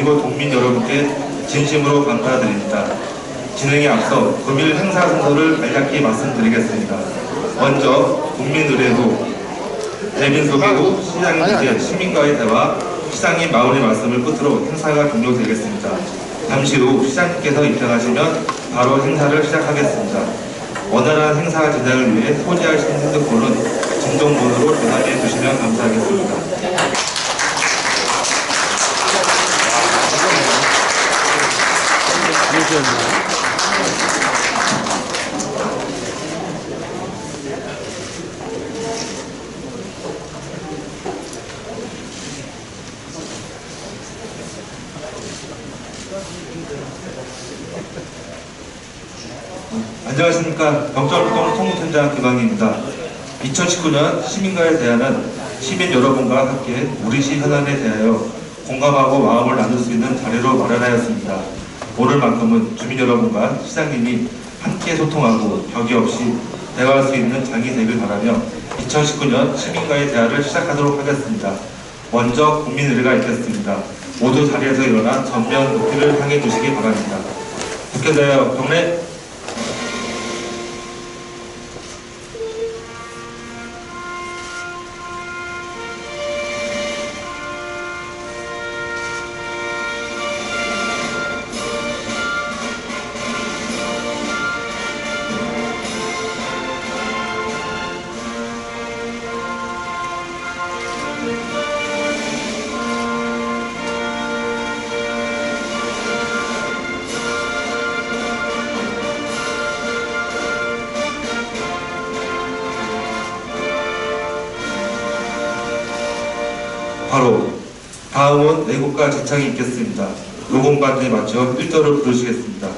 그리고 국민 여러분께 진심으로 감사드립니다. 진행에 앞서 금일 행사 순서를 간략히 말씀드리겠습니다. 먼저 국민의례로 대민 소개 후 시장님의 시민과의 대화, 시장님 마무리 말씀을 끝으로 행사가 종료되겠습니다. 잠시 후 시장님께서 입장하시면 바로 행사를 시작하겠습니다. 원활한 행사 진행을 위해 소지하신 핸드폰은 진동번호로 전화해 주시면 감사하겠습니다. 안녕하십니까. 경찰활동 통합팀장 김광희입니다. 2019년 시민과의 대화는 시민 여러분과 함께 우리 시 현안에 대하여 공감하고 마음을 나눌 수 있는 자리로 마련하였습니다. 오늘만큼은 주민 여러분과 시장님이 함께 소통하고 격의 없이 대화할 수 있는 장이 되길 바라며 2019년 시민과의 대화를 시작하도록 하겠습니다. 먼저 국민의례가 있겠습니다. 모두 자리에서 일어나 전면 국기를 향해 주시기 바랍니다. 국회대화 경례. 바로 다음은 애국가 제창이 있겠습니다. 노공반에 맞춰 1절을 부르시겠습니다.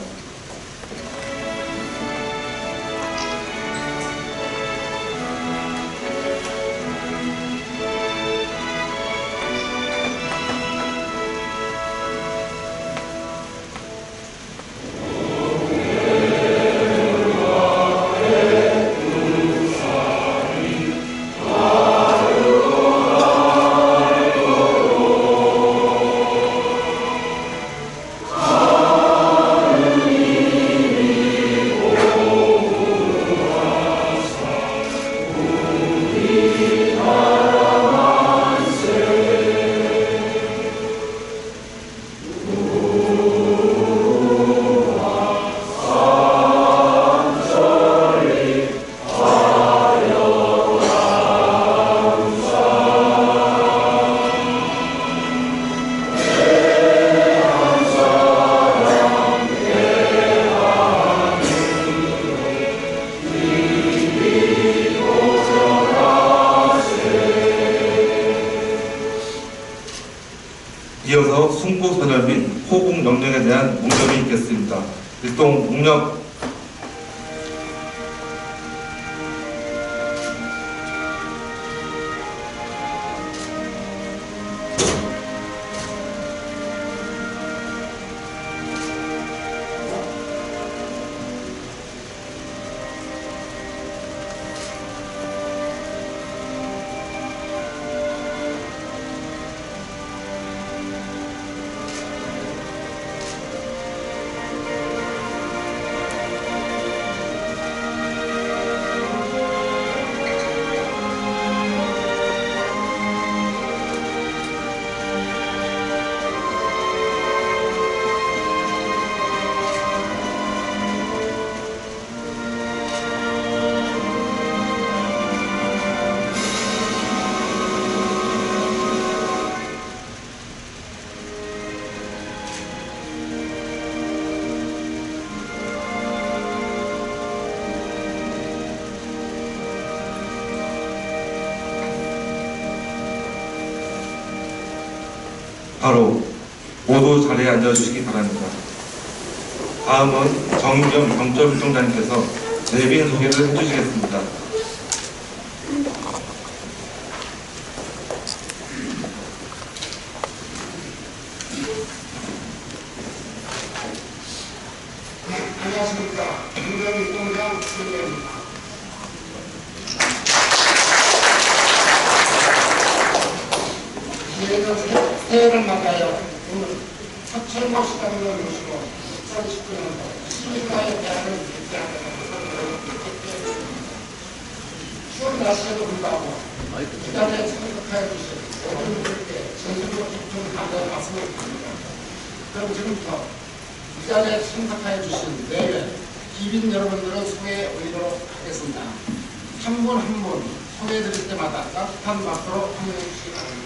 이어서 승부선언 및 호국 명령에 대한 묵념이 있겠습니다. 일동 묵념. 바로 모두 자리에 앉아주시기 바랍니다. 다음은 정인경 경찰국장님께서 내빈 소개를 해주시겠습니다. 안녕하십니까. 경찰국장 김경입니다. 새해를 맞아요. 오늘 최고 시간을 모시고 2019년도 시민과의 대화를 개최하도록 추운 날씨에도 불구하고 이 자리에 참석하여 주신 모든 분들께 진심으로 깊은 감사의 말씀을 드립니다. 그럼 지금부터 이 자리에 참석하여 주신 내외 기빈 여러분들을 소개해 드리도록 하겠습니다. 한 분 한 분 소개해드릴 때마다 따뜻한 박수로 환영해 주시기 바랍니다.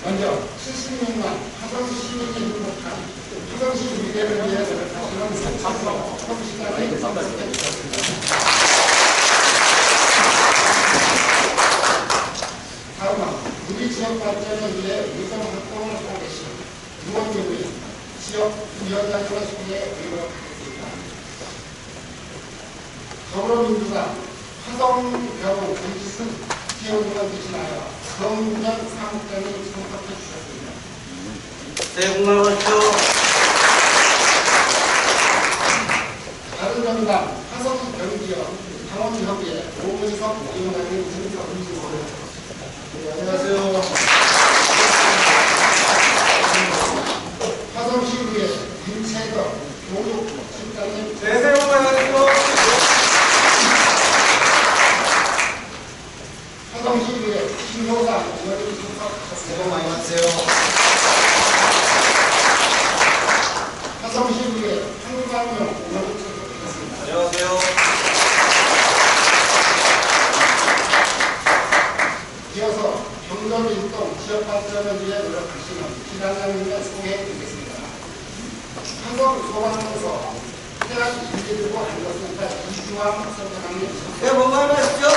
먼저 76만 화성시 시민이 행복한 화성시 미래를 위해 노력하시는 박수 성시장에 참석해 주셨습니다. 다음은 우리 지역 발전을 위해 의정 활동을 하고 계신 유원님의 지역 위원장님을 소개해 드리도록 하겠습니다. 더불어민주당 화성병 공지순 지원을 대신하여 정전 사무장이 참석해 주셨습니다. 새해 복 많이 받으십시오. 바른정당 화성병지역 당원협의회 오은석 위원장님 참석해 주셨습니다. 안녕하세요. 화성시의회 김채덕 교육실장님 새해 복 많이 받으십시오. 화성시의회 신효상 의원님 참석하셨습니다. 새해 복 많이 받으세요. 화성시의회 한강용 의원님 참석하셨습니다. 안녕하세요. 이어서 경전일동 지역발전을 위해 노력하시는 기관장님을 소개해드리겠습니다. 화성 소방서 태안 인재들고 안전센터 이주환 센터장님 새해 복 많이 받으십시오.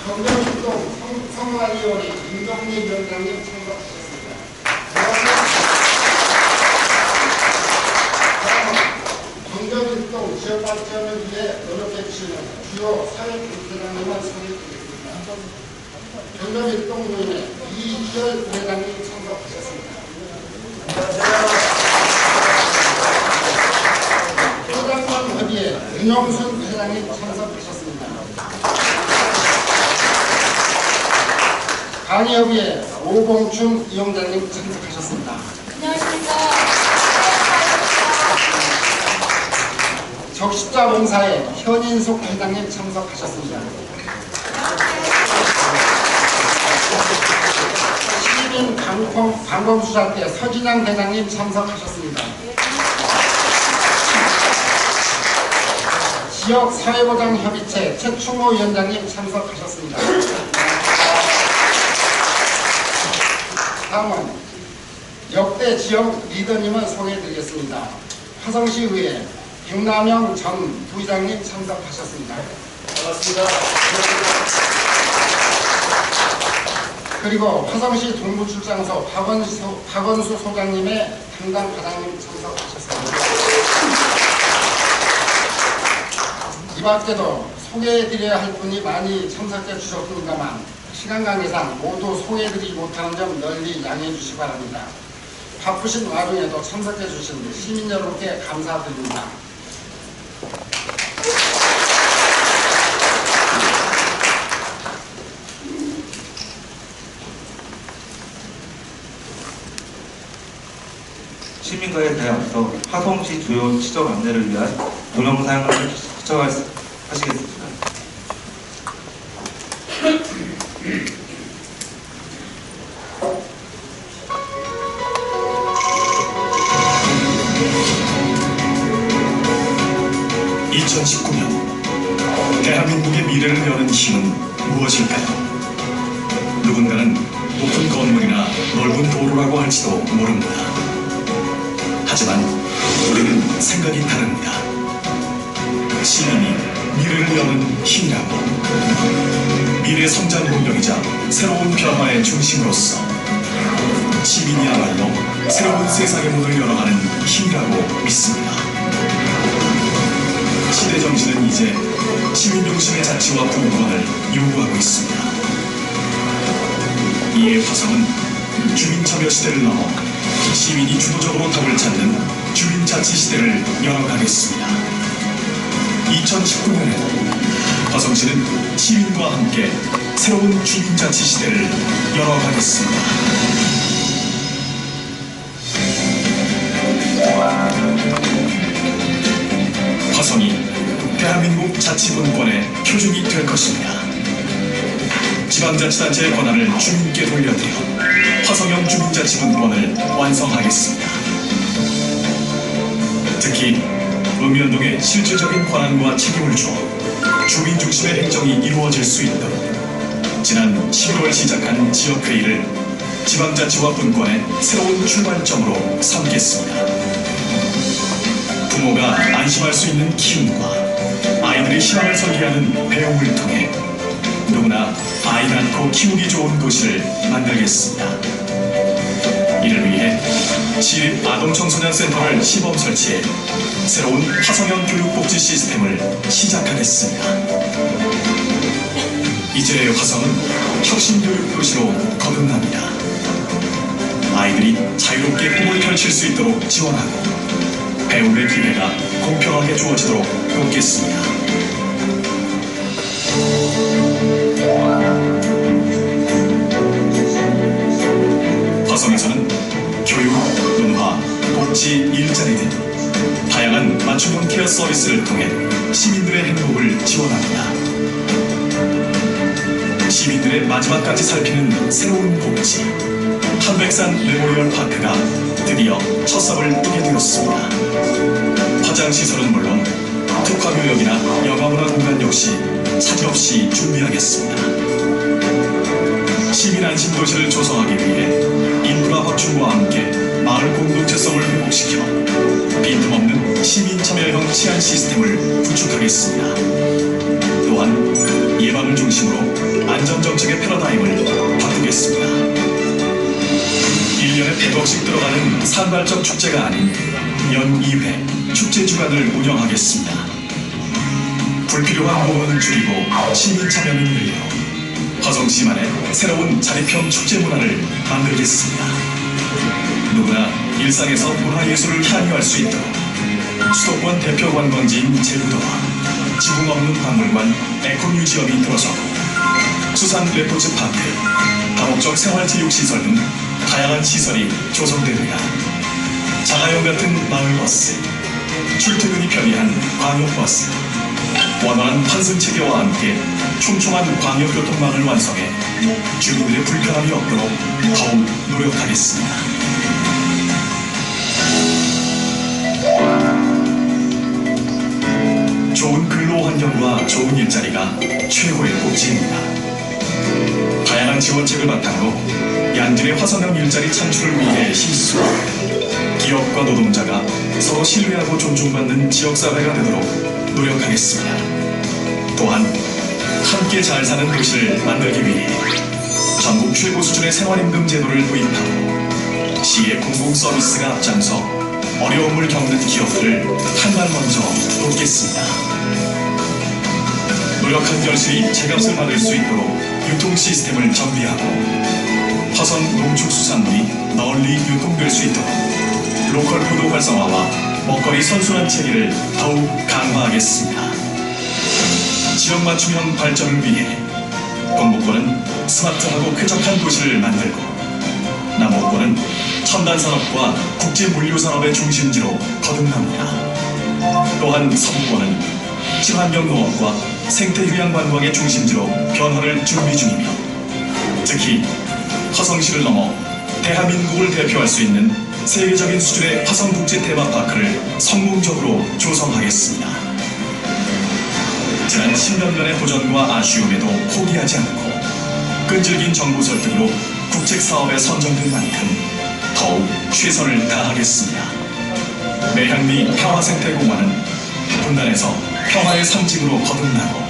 경전일동 성화위원회 임동리 위원장님 참석하셨습니다. 경전일동 지역발전을 위해 노력해주시는 주요 사회부회장님을 소개해드리겠습니다. 경전일동위원회 이희열 부회장님 참석하셨습니다. 소장관 협의회 윤영순 회장님 참석하셨습니다. 강의협의회 오봉춘 위원장님 참석하셨습니다. 안녕하십니까. 적십자봉사회 현인숙 회장님 참석하셨습니다. 시민 방범수사대 서진양 회장님 참석하셨습니다. 지역사회보장협의체 최충호 위원장님 참석하셨습니다. 다음은 역대 지역 리더님을 소개해드리겠습니다. 화성시의회 백남영 전 부의장님 참석하셨습니다. 반갑습니다. 그리고 화성시 동부출장소 박원수 소장님의 담당 과장님 참석하셨습니다. 이 밖에도 소개해드려야 할 분이 많이 참석해 주셨습니다만 시간 관계상 모두 소개해드리지 못하는 점 널리 양해해 주시기 바랍니다. 바쁘신 와중에도 참석해 주신 시민 여러분께 감사드립니다. 시민과의 대화 앞서 화성시 주요 시정 안내를 위한 동영상을 시청하시겠습니다. 대한민국의 미래를 여는 힘은 무엇일까요? 누군가는 높은 건물이나 넓은 도로라고 할지도 모릅니다. 하지만 우리는 생각이 다릅니다. 시민이 미래를 여는 힘이라고. 미래 성장 동력이자 새로운 변화의 중심으로서 시민이야말로 새로운 세상의 문을 열어가는 힘이라고 믿습니다. 시대 정신은 이제 시민 중심의 자치와 분권을 요구하고 있습니다. 이에 화성은 주민참여 시대를 넘어 시민이 주도적으로 답을 찾는 주민자치 시대를 열어가겠습니다. 2019년에도 화성시는 시민과 함께 새로운 주민자치 시대를 열어가겠습니다. 화성이 대한민국 자치분권의 표준이 될 것입니다. 지방자치단체의 권한을 주민께 돌려드려 화성형 주민자치분권을 완성하겠습니다. 특히 읍면동의 실질적인 권한과 책임을 주어 주민 중심의 행정이 이루어질 수 있도록 지난 11월 시작한 지역회의를 지방자치와 분권의 새로운 출발점으로 삼겠습니다. 부모가 안심할 수 있는 키움과 아이들의 희망을 설계하는 배움을 통해 누구나 아이 낳고 키우기 좋은 도시를 만들겠습니다. 이를 위해 시립 아동청소년센터를 시범 설치해 새로운 화성형 교육복지 시스템을 시작하겠습니다. 이제 화성은 혁신교육 도시로 거듭납니다. 아이들이 자유롭게 꿈을 펼칠 수 있도록 지원하고 배움의 기회가 공평하게 주어지도록 돕겠습니다. 화성에서는 교육, 문화, 복지, 일자리 등 다양한 맞춤형 케어 서비스를 통해 시민들의 행복을 지원합니다. 시민들의 마지막까지 살피는 새로운 복지, 한백산 메모리얼 파크가 드디어 첫 삽을 뜨게 되었습니다. 화장시설은 물론 특화교역이나 영화문화 공간 역시 차질 없이 준비하겠습니다. 시민 안심 도시를 조성하기 위해 인프라 확충과 함께 마을 공동체성을 회복시켜 빈틈없는 시민 참여형 치안 시스템을 구축하겠습니다. 또한 예방을 중심으로 안전정책의 패러다임을 바꾸겠습니다. 1년에 100억씩 들어가는 산발적 축제가 아닌 연 2회 축제 주간을 운영하겠습니다. 불필요한 모험은 줄이고 시민 참여는 늘려 화성시만의 새로운 자립형 축제 문화를 만들겠습니다. 누구나 일상에서 문화예술을 향유할 수 있도록 수도권 대표 관광지인 제주도와 지붕 없는 박물관 에코뮤지엄이 들어서고 수산 레포츠 파크, 다목적 생활체육시설 등 다양한 시설이 조성됩니다. 자가용 같은 마을버스, 출퇴근이 편리한 광역버스, 원활한 환승체계와 함께 촘촘한 광역교통망을 완성해 주민들의 불편함이 없도록 더욱 노력하겠습니다. 좋은 근로환경과 좋은 일자리가 최고의 복지입니다. 다양한 지원책을 바탕으로 양질의 화성형 일자리 창출을 위해 힘쓰고 기업과 노동자가 서로 신뢰하고 존중받는 지역사회가 되도록 노력하겠습니다. 또한 함께 잘 사는 도시를 만들기 위해 전국 최고 수준의 생활임금 제도를 도입하고 시의 공공서비스가 앞장서 어려움을 겪는 기업들을 한 발 먼저 돕겠습니다. 노력한 결실이 제값을 받을 수 있도록 유통 시스템을 정비하고 화성 농축수산물이 널리 유통될 수 있도록 로컬 푸드 활성화와 먹거리 선순환 체계를 더욱 강화하겠습니다. 지역 맞춤형 발전을 위해 동북권은 스마트하고 쾌적한 도시를 만들고 남북권은 첨단 산업과 국제 물류 산업의 중심지로 거듭납니다. 또한 서부권은 친환경 농업과 생태휴양 관광의 중심지로 변화를 준비 중이며 특히 화성시를 넘어 대한민국을 대표할 수 있는 세계적인 수준의 화성국제 테마파크를 성공적으로 조성하겠습니다. 지난 10년간의 도전과 아쉬움에도 포기하지 않고 끈질긴 정부 설득으로 국책사업에 선정된 만큼 더욱 최선을 다하겠습니다. 매향리 평화생태공원은 분단에서 평화의 상징으로 거듭나고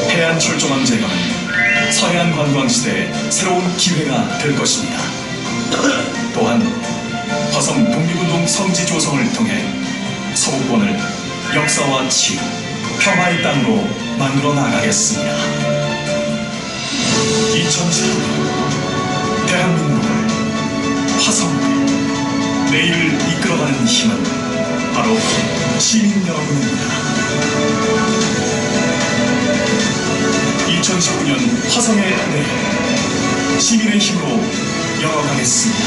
해안 철조망 제거는 서해안 관광시대의 새로운 기회가 될 것입니다. 또한 화성 독립운동 성지 조성을 통해 서구권을 역사와 치유, 평화의 땅으로 만들어 나가겠습니다. 2019년 대한민국을 화성으로 내일을 이끌어가는 힘은 바로 시민 여러분입니다. 2019년 화성의 내 시민의 힘으로 열어가겠습니다.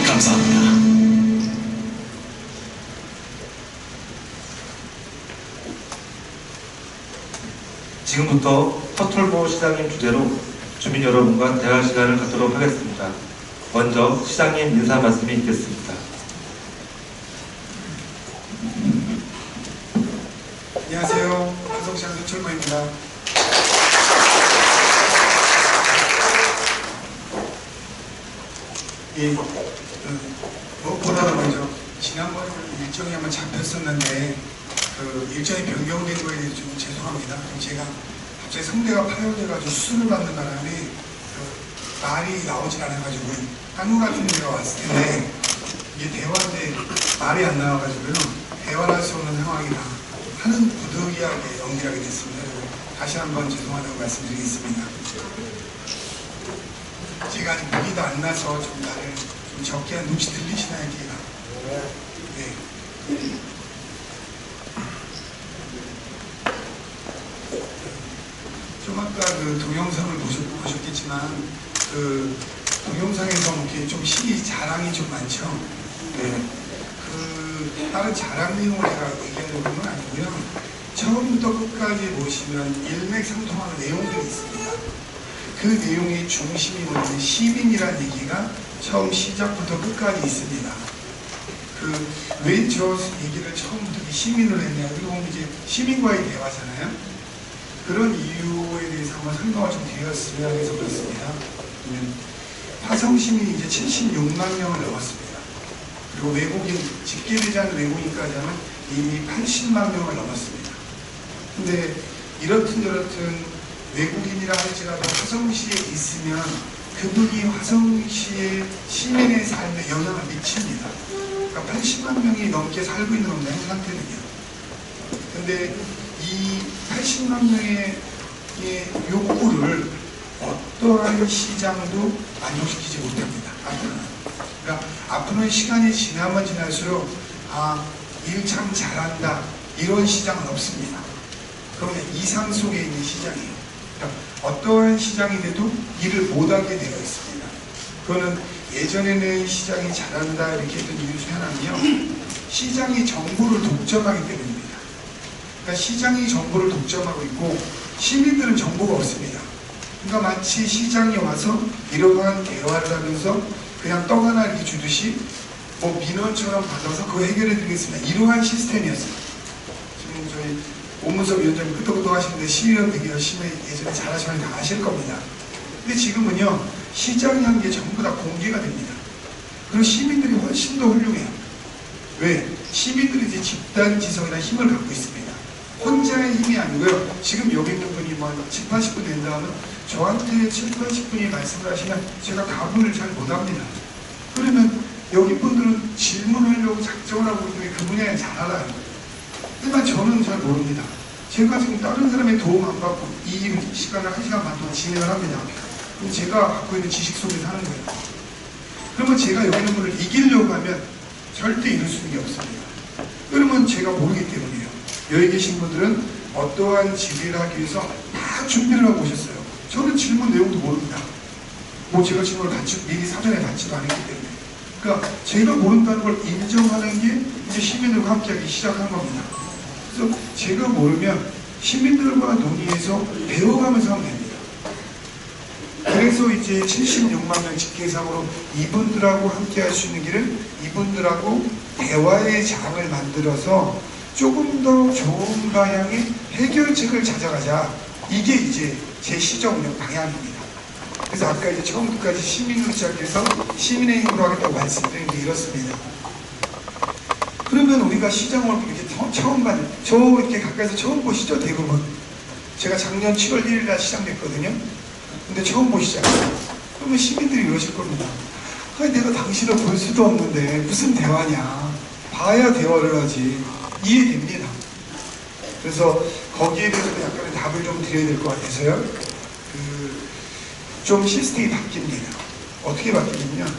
감사합니다. 지금부터 허툴보 시장님 주제로 주민 여러분과 대화 시간을 갖도록 하겠습니다. 먼저 시장님 인사 말씀이 있겠습니다. 안녕하세요. 화성시장 서철모입니다. 무엇보다도 먼저 지난번에 일정이 한번 잡혔었는데 그 일정이 변경된 거에 대해서 좀 죄송합니다. 제가 갑자기 성대가 파열돼가지고 수술을 받는 바람에 말이 나오질 않아가지고 한국 같은 데가 왔을 텐데 이게 대화인데 말이 안 나와가지고요. 대화를 할 수 없는 상황이라 하는 부득이하게 연기하게 됐습니다. 다시 한번 죄송하다고 말씀드리겠습니다. 제가 아직 무기도 안 나서 좀 나를 좀 적게 한 눈치 들리시나요, 기가? 네. 좀 아까 그 동영상을 보셨겠지만 그 동영상에서 이렇게 좀 시기 자랑이 좀 많죠. 네. 그 다른 자랑 내용을 제가 얘기하는 건 아니고요. 처음부터 끝까지 보시면 일맥상통하는 내용들이 있습니다. 그 내용의 중심이 뭐냐면 시민이라는 얘기가 처음 시작부터 끝까지 있습니다. 그 왜 저 얘기를 처음부터 시민을 했냐, 그리고 이제 시민과의 대화잖아요. 그런 이유에 대해서 한번 설명을 좀 드렸으면 해서 그렇습니다. 화성 시민이 이제 76만 명을 넘었습니다. 그리고 외국인, 집계되지 않은 외국인까지 하면 이미 80만 명을 넘었습니다. 근데 이렇든 저렇든 외국인이라 할지라도 화성시에 있으면 그분이 화성시의 시민의 삶에 영향을 미칩니다. 그러니까 80만 명이 넘게 살고 있는 겁니다. 현 상태는요. 근데 이 80만 명의 욕구를 어떠한 시장도 만족시키지 못합니다. 앞으로는. 그러니까 앞으로는 시간이 지나면 지날수록 일 참 잘한다 이런 시장은 없습니다. 그러면 이상 속에 있는 시장이에요. 그러니까 어떠한 시장이 돼도 일을 못하게 되어 있습니다. 그거는 예전에는 시장이 잘한다 이렇게 했던 이유 중 하나는요. 시장이 정보를 독점하기 때문입니다. 그러니까 시장이 정보를 독점하고 있고 시민들은 정보가 없습니다. 그러니까 마치 시장이 와서 이러한 대화를 하면서 그냥 떡 하나 이렇게 주듯이 뭐 민원처럼 받아서 그거 해결해 드리겠습니다. 이러한 시스템이었어요. 지금 저희 오문섭 위원장님 끄떡끄떡 하시는데 시의원 되게 열심히 예전에 잘하시면 다 아실 겁니다. 근데 지금은요, 시장이 한 게 전부 다 공개가 됩니다. 그리고 시민들이 훨씬 더 훌륭해요. 왜? 시민들이 이제 집단 지성이나 힘을 갖고 있습니다. 혼자의 힘이 아니고요. 지금 여기 있는 분이 뭐 7, 80분 된다면 저한테 7, 80분이 말씀을 하시면 제가 답을 잘 못합니다. 그러면 여기 분들은 질문하려고 작정을 하고 있는데 그 분야에 잘 알아요. 하지만 저는 잘 모릅니다. 제가 지금 다른 사람의 도움 안 받고 이 시간을 1시간 반 동안 진행을 합니다. 그럼 제가 갖고 있는 지식 속에서 하는 거예요. 그러면 제가 여기 있는 분을 이기려고 하면 절대 이룰 수 있는 게 없습니다. 그러면 제가 모르기 때문이에요. 여기 계신 분들은 어떠한 질의를 하기 위해서 다 준비를 하고 오셨어요. 저는 질문 내용도 모릅니다. 뭐 제가 질문을 미리 사전에 받지도 않았기 때문에. 그러니까 제가 모른다는 걸 인정하는 게 이제 시민들과 함께하기 시작한 겁니다. 그래서 제가 모르면 시민들과 논의해서 배워가면서 하면 됩니다. 그래서 이제 76만 명 집계상으로 이분들하고 함께 할 수 있는 길은 이분들하고 대화의 장을 만들어서 조금 더 좋은 방향의 해결책을 찾아가자. 이게 이제 제 시정 운영 방향입니다. 그래서 아까 이제 처음부터까지 시민으로 시작해서 시민의 힘으로 하겠다고 말씀드린 게 이렇습니다. 그러면 우리가 시장을 이렇게 처음 저 이렇게 가까이서 처음 보시죠, 대부분. 제가 작년 7월 1일 날 시작됐거든요. 근데 처음 보시잖아요. 그러면 시민들이 이러실 겁니다. 아니, 내가 당신을 볼 수도 없는데 무슨 대화냐. 봐야 대화를 하지. 이해됩니다. 그래서 거기에 대해서는 약간의 답을 좀 드려야 될 것 같아서요. 좀 시스템이 바뀝니다. 어떻게 바뀌냐면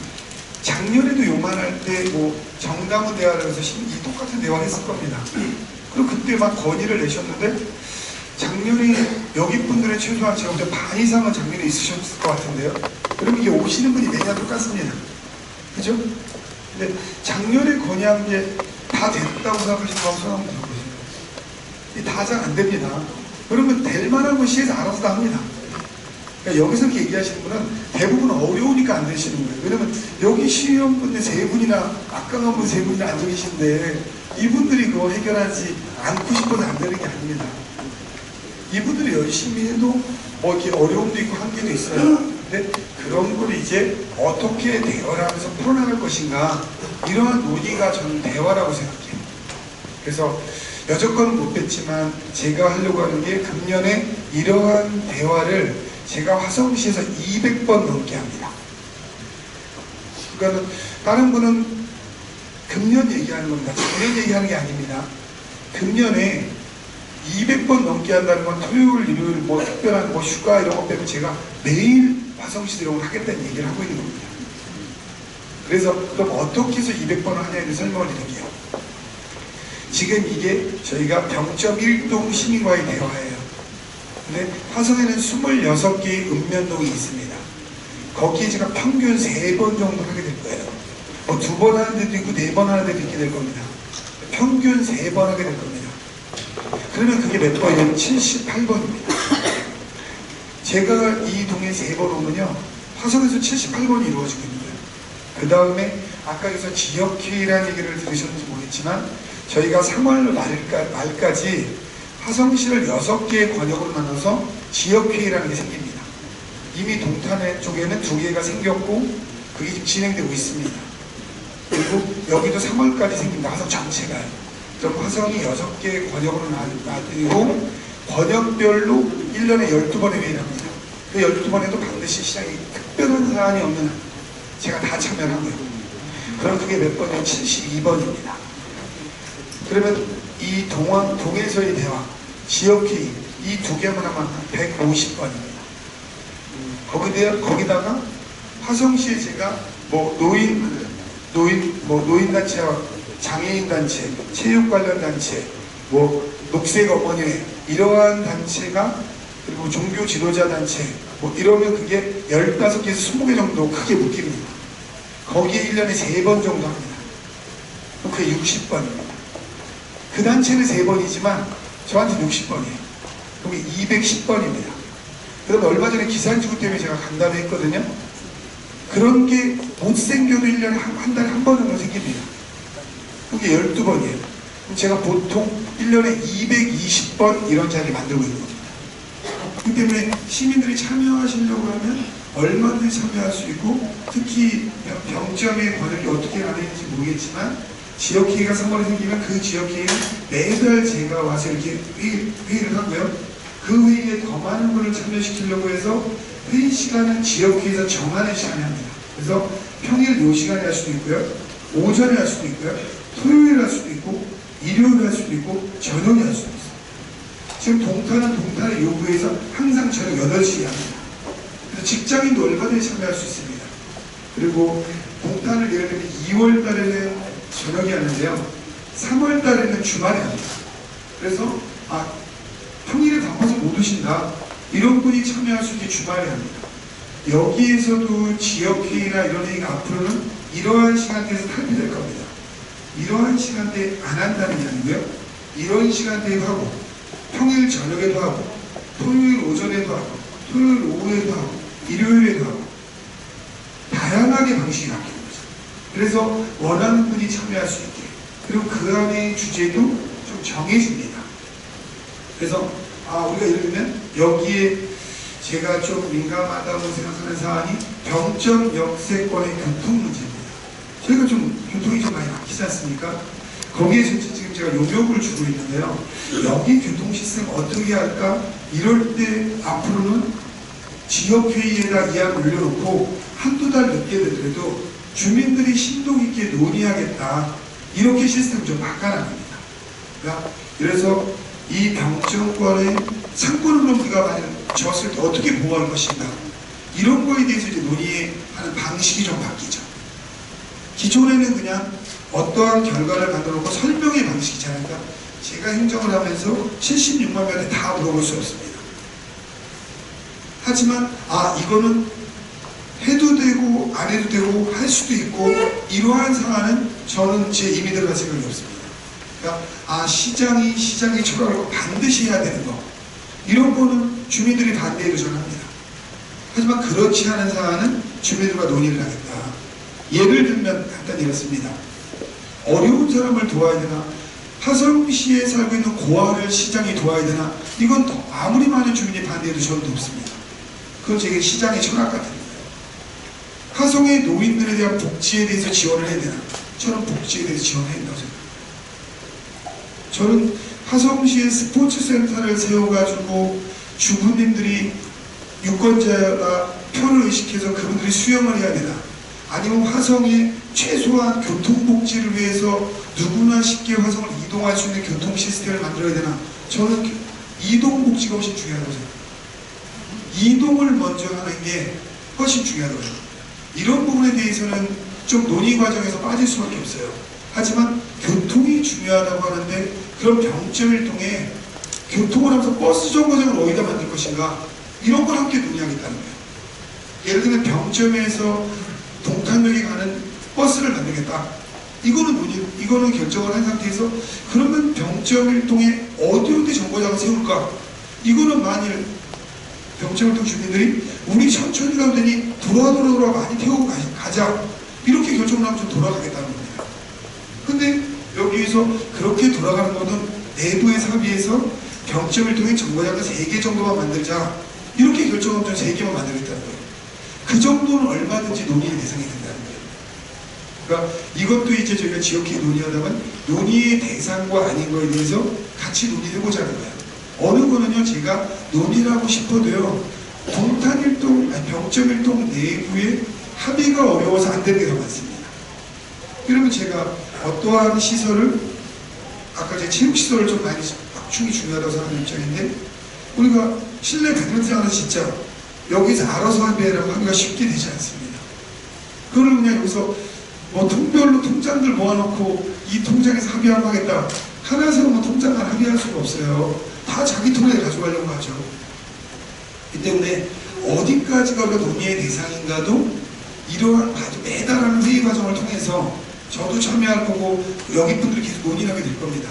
작년에도 요만할 때 뭐 정당원 대화를 해서 이 똑같은 대화를 했을 겁니다. 그리고 그때 막 건의를 내셨는데 작년에 여기 분들의 최소한 제가 볼때 반 이상은 작년에 있으셨을 것 같은데요. 그러면 이게 오시는 분이 매년 똑같습니다. 그죠? 근데 작년에 건의한 게 다 됐다고 생각하시는 거 손 한번 들어보세요. 다 잘 안 됩니다. 그러면 될 만한 건 시에서 알아서 다 합니다. 그러니까 여기서 이렇게 얘기하시는 분은 대부분 어려우니까 안 되시는 거예요. 왜냐면 여기 시의원분들 세 분이나 악강한 분 세 분이나 앉아 계신데 이분들이 그거 해결하지 않고 싶어서 안 되는 게 아닙니다. 이분들이 열심히 해도 뭐 이렇게 어려움도 있고 한계도 있어요. 근데 그런 걸 이제 어떻게 대화를 하면서 풀어나갈 것인가, 이러한 논의가 저는 대화라고 생각해요. 그래서 여태껏은 못 뵀지만 제가 하려고 하는 게 금년에 이러한 대화를 제가 화성시에서 200번 넘게 합니다. 그러니까 다른 분은 금년 얘기하는 겁니다. 작년 얘기하는 게 아닙니다. 금년에 200번 넘게 한다는 건 토요일, 일요일, 뭐 특별한 뭐 휴가 이런 것 빼면 제가 매일 화성시 들어오면 하겠다는 얘기를 하고 있는 겁니다. 그래서 그럼 어떻게 해서 200번을 하냐에 설명을 드릴게요. 지금 이게 저희가 0.1동 시민과의 대화예요. 근데 화성에는 26개의 읍면동이 있습니다. 거기에 제가 평균 3번 정도 하게 될 거예요. 뭐 2번 하는 데도 있고 4번 하는 데도 있게 될 겁니다. 평균 3번 하게 될 겁니다. 그러면 그게 몇 번이냐면 78번입니다. 제가 이 동에 3번 오면요, 화성에서 78번이 이루어지고 있는 거예요. 그 다음에 아까 여기서 지역회의라는 얘기를 들으셨는지 모르겠지만 저희가 3월 말까지 화성시를 6개의 권역으로 나눠서 지역회의라는 게 생깁니다. 이미 동탄 쪽에는 2개가 생겼고 그게 지금 진행되고 있습니다. 그리고 여기도 3월까지 생깁니다. 화성 전체가요. 그럼 화성이 6개의 권역으로 나뉘고 권역별로 1년에 12번의 회의를 합니다. 그 12번에도 반드시 시장에 특별한 사안이 없는 한 제가 다 참여하고요. 그럼 그게 몇 번이냐면 72번입니다. 그러면 이 동에서의 대화, 지역회의 이 2개만 하면 150번입니다. 거기다가 화성시에 제가 뭐 노인단체와 장애인단체, 체육 관련 단체, 뭐 녹색 어머니회 이러한 단체가, 그리고 종교 지도자 단체 뭐 이러면 그게 15개에서 20개 정도 크게 묶입니다. 거기에 1년에 3번 정도 합니다. 그럼 그게 60번입니다. 그 단체는 3번이지만 저한테 60번이에요. 그게 210번입니다. 그다음에 얼마 전에 기산지구 때문에 제가 간다고 했거든요. 그런 게 못 생겨도 1년에 한 달에 한 번 정도 생깁니다. 그게 12번이에요. 그럼 제가 보통 1년에 220번 이런 자리를 만들고 있는 겁니다. 그렇기 때문에 시민들이 참여하시려고 하면 얼마든지 참여할 수 있고, 특히 병점의 권역이 어떻게 나뉘는지 모르겠지만 지역회의가 3월에 생기면 그 지역회의는 매달 제가 와서 이렇게 회의를 하고요. 그 회의에 더 많은 분을 참여시키려고 해서 회의 시간은 지역회의에서 정하는 시간에 합니다. 그래서 평일 요 시간에 할 수도 있고요, 오전에 할 수도 있고요, 토요일에 할 수도 있고, 일요일에 할 수도 있고, 저녁에 할 수도 있어요. 지금 동탄은 동탄의 요구에서 항상 저녁 8시에 합니다. 그래서 직장인도 얼마든지 참여할 수 있습니다. 그리고 동탄을 예를 들면 2월 달에는 저녁에 하는데요, 3월 달에는 주말에 합니다. 그래서 평일에 바빠서 못 오신다, 이런 분이 참여할 수 있게 주말에 합니다. 여기에서도 지역회의나 이런 회의가 앞으로는 이러한 시간대에서 탈피될 겁니다. 이러한 시간대에 안 한다는 게 아니고요, 이런 시간대에도 하고, 평일 저녁에도 하고, 토요일 오전에도 하고, 토요일 오후에도 하고, 일요일에도 하고, 다양하게 방식이 바뀌는 거죠. 그래서 원하는 분이 참여할 수 있게, 그리고 그 안에 주제도 좀 정해집니다. 그래서 우리가 예를 들면 여기에 제가 좀 민감하다고 생각하는 사안이 병점 역세권의 교통 문제입니다. 저희가 좀 교통이 좀 많이 막히지 않습니까? 거기에 지금 제가 용역을 주고 있는데요, 여기 교통 시스템 어떻게 할까? 이럴 때 앞으로는 지역회의에다 이안을 올려놓고 한두 달 늦게 되더라도 주민들이 심도 있게 논의하겠다, 이렇게 시스템을 좀 바꿔놔갑니다. 그래서 이 병정권의 상권을 우리가 만약 졌을 때 어떻게 보호할 것인가, 이런 거에 대해서 이제 논의하는 방식이 좀 바뀌죠. 기존에는 그냥 어떠한 결과를 만들어 놓고 설명의 방식이잖아요. 그러니까 제가 행정을 하면서 76만 명한테 다 물어볼 수 없습니다. 하지만 이거는 해도 되고 안 해도 되고 할 수도 있고, 이러한 상황은 저는 제 임의 들어갈 생각이 없습니다. 그러니까 시장이 철학을 반드시 해야 되는 거, 이런 거는 주민들이 반대해도 저는 합니다. 하지만 그렇지 않은 사안은 주민들과 논의를 하겠다. 예를 들면 간단히 이렇습니다. 어려운 사람을 도와야 되나, 화성시에 살고 있는 고아를 시장이 도와야 되나, 이건 아무리 많은 주민이 반대해도 저는 없습니다. 그건 제게 시장의 철학 같은 거예요. 화성의 노인들에 대한 복지에 대해서 지원을 해야 되나, 저는 복지에 대해서 지원해야 된다고 생각합니다. 저는 화성시에 스포츠센터를 세워가지고 주부님들이 유권자가 표를 의식해서 그분들이 수영을 해야 되나, 아니면 화성에 최소한 교통복지를 위해서 누구나 쉽게 화성을 이동할 수 있는 교통 시스템을 만들어야 되나, 저는 이동복지가 훨씬 중요하다고 생각합니다. 이동을 먼저 하는 게 훨씬 중요하다고 생각합니다. 이런 부분에 대해서는 좀 논의 과정에서 빠질 수밖에 없어요. 하지만 교통이 중요하다고 하는데, 그런 병점을 통해 교통을 하면서 버스 정거장을 어디다 만들 것인가, 이런 걸 함께 논의하겠다는 거예요. 예를 들면 병점에서 동탄역에 가는 버스를 만들겠다. 이거는 결정을 한 상태에서, 그러면 병점을 통해 어디 정거장을 세울까? 이거는 만일 병점을 통해 주민들이 우리 천천히 가도 되니 돌아 많이 태우고 가자, 이렇게 결정을 하면 좀 돌아가겠다는 겁니다. 근데 여기에서 그렇게 돌아가는 거는 내부에서 합의해서 병점을 통해 정거장을 3개 정도만 만들자, 이렇게 결정하면 좀 3개만 만들겠다는 거예요. 그 정도는 얼마든지 논의의 대상이 된다는 거예요. 그러니까 이것도 이제 저희가 지역회의 논의하다가 논의의 대상과 아닌 거에 대해서 같이 논의해보자는 거예요. 어느 거는요, 제가 논의를 하고 싶어도요, 병점일동 내부에 합의가 어려워서 안 되는 게 더 많습니다. 그러면 제가 어떠한 시설을, 아까 제가 체육시설을 좀 많이 확충이 중요하다고 생각하는 입장인데, 우리가 실내 배드민턴 하나 진짜 여기서 알아서 합의하라고 하기가 쉽게 되지 않습니다. 그걸 그냥 여기서 통별로 통장들 모아놓고 이 통장에서 합의하고 하겠다, 하나 세우면 통장을 합의할 수가 없어요. 다 자기 통에 가져가려고 하죠. 이 때문에 어디까지가 우리가 논의의 대상인가도 이러한 아주 매달하는 회의 과정을 통해서 저도 참여할 거고, 여기 분들이 계속 논의를 하게 될 겁니다.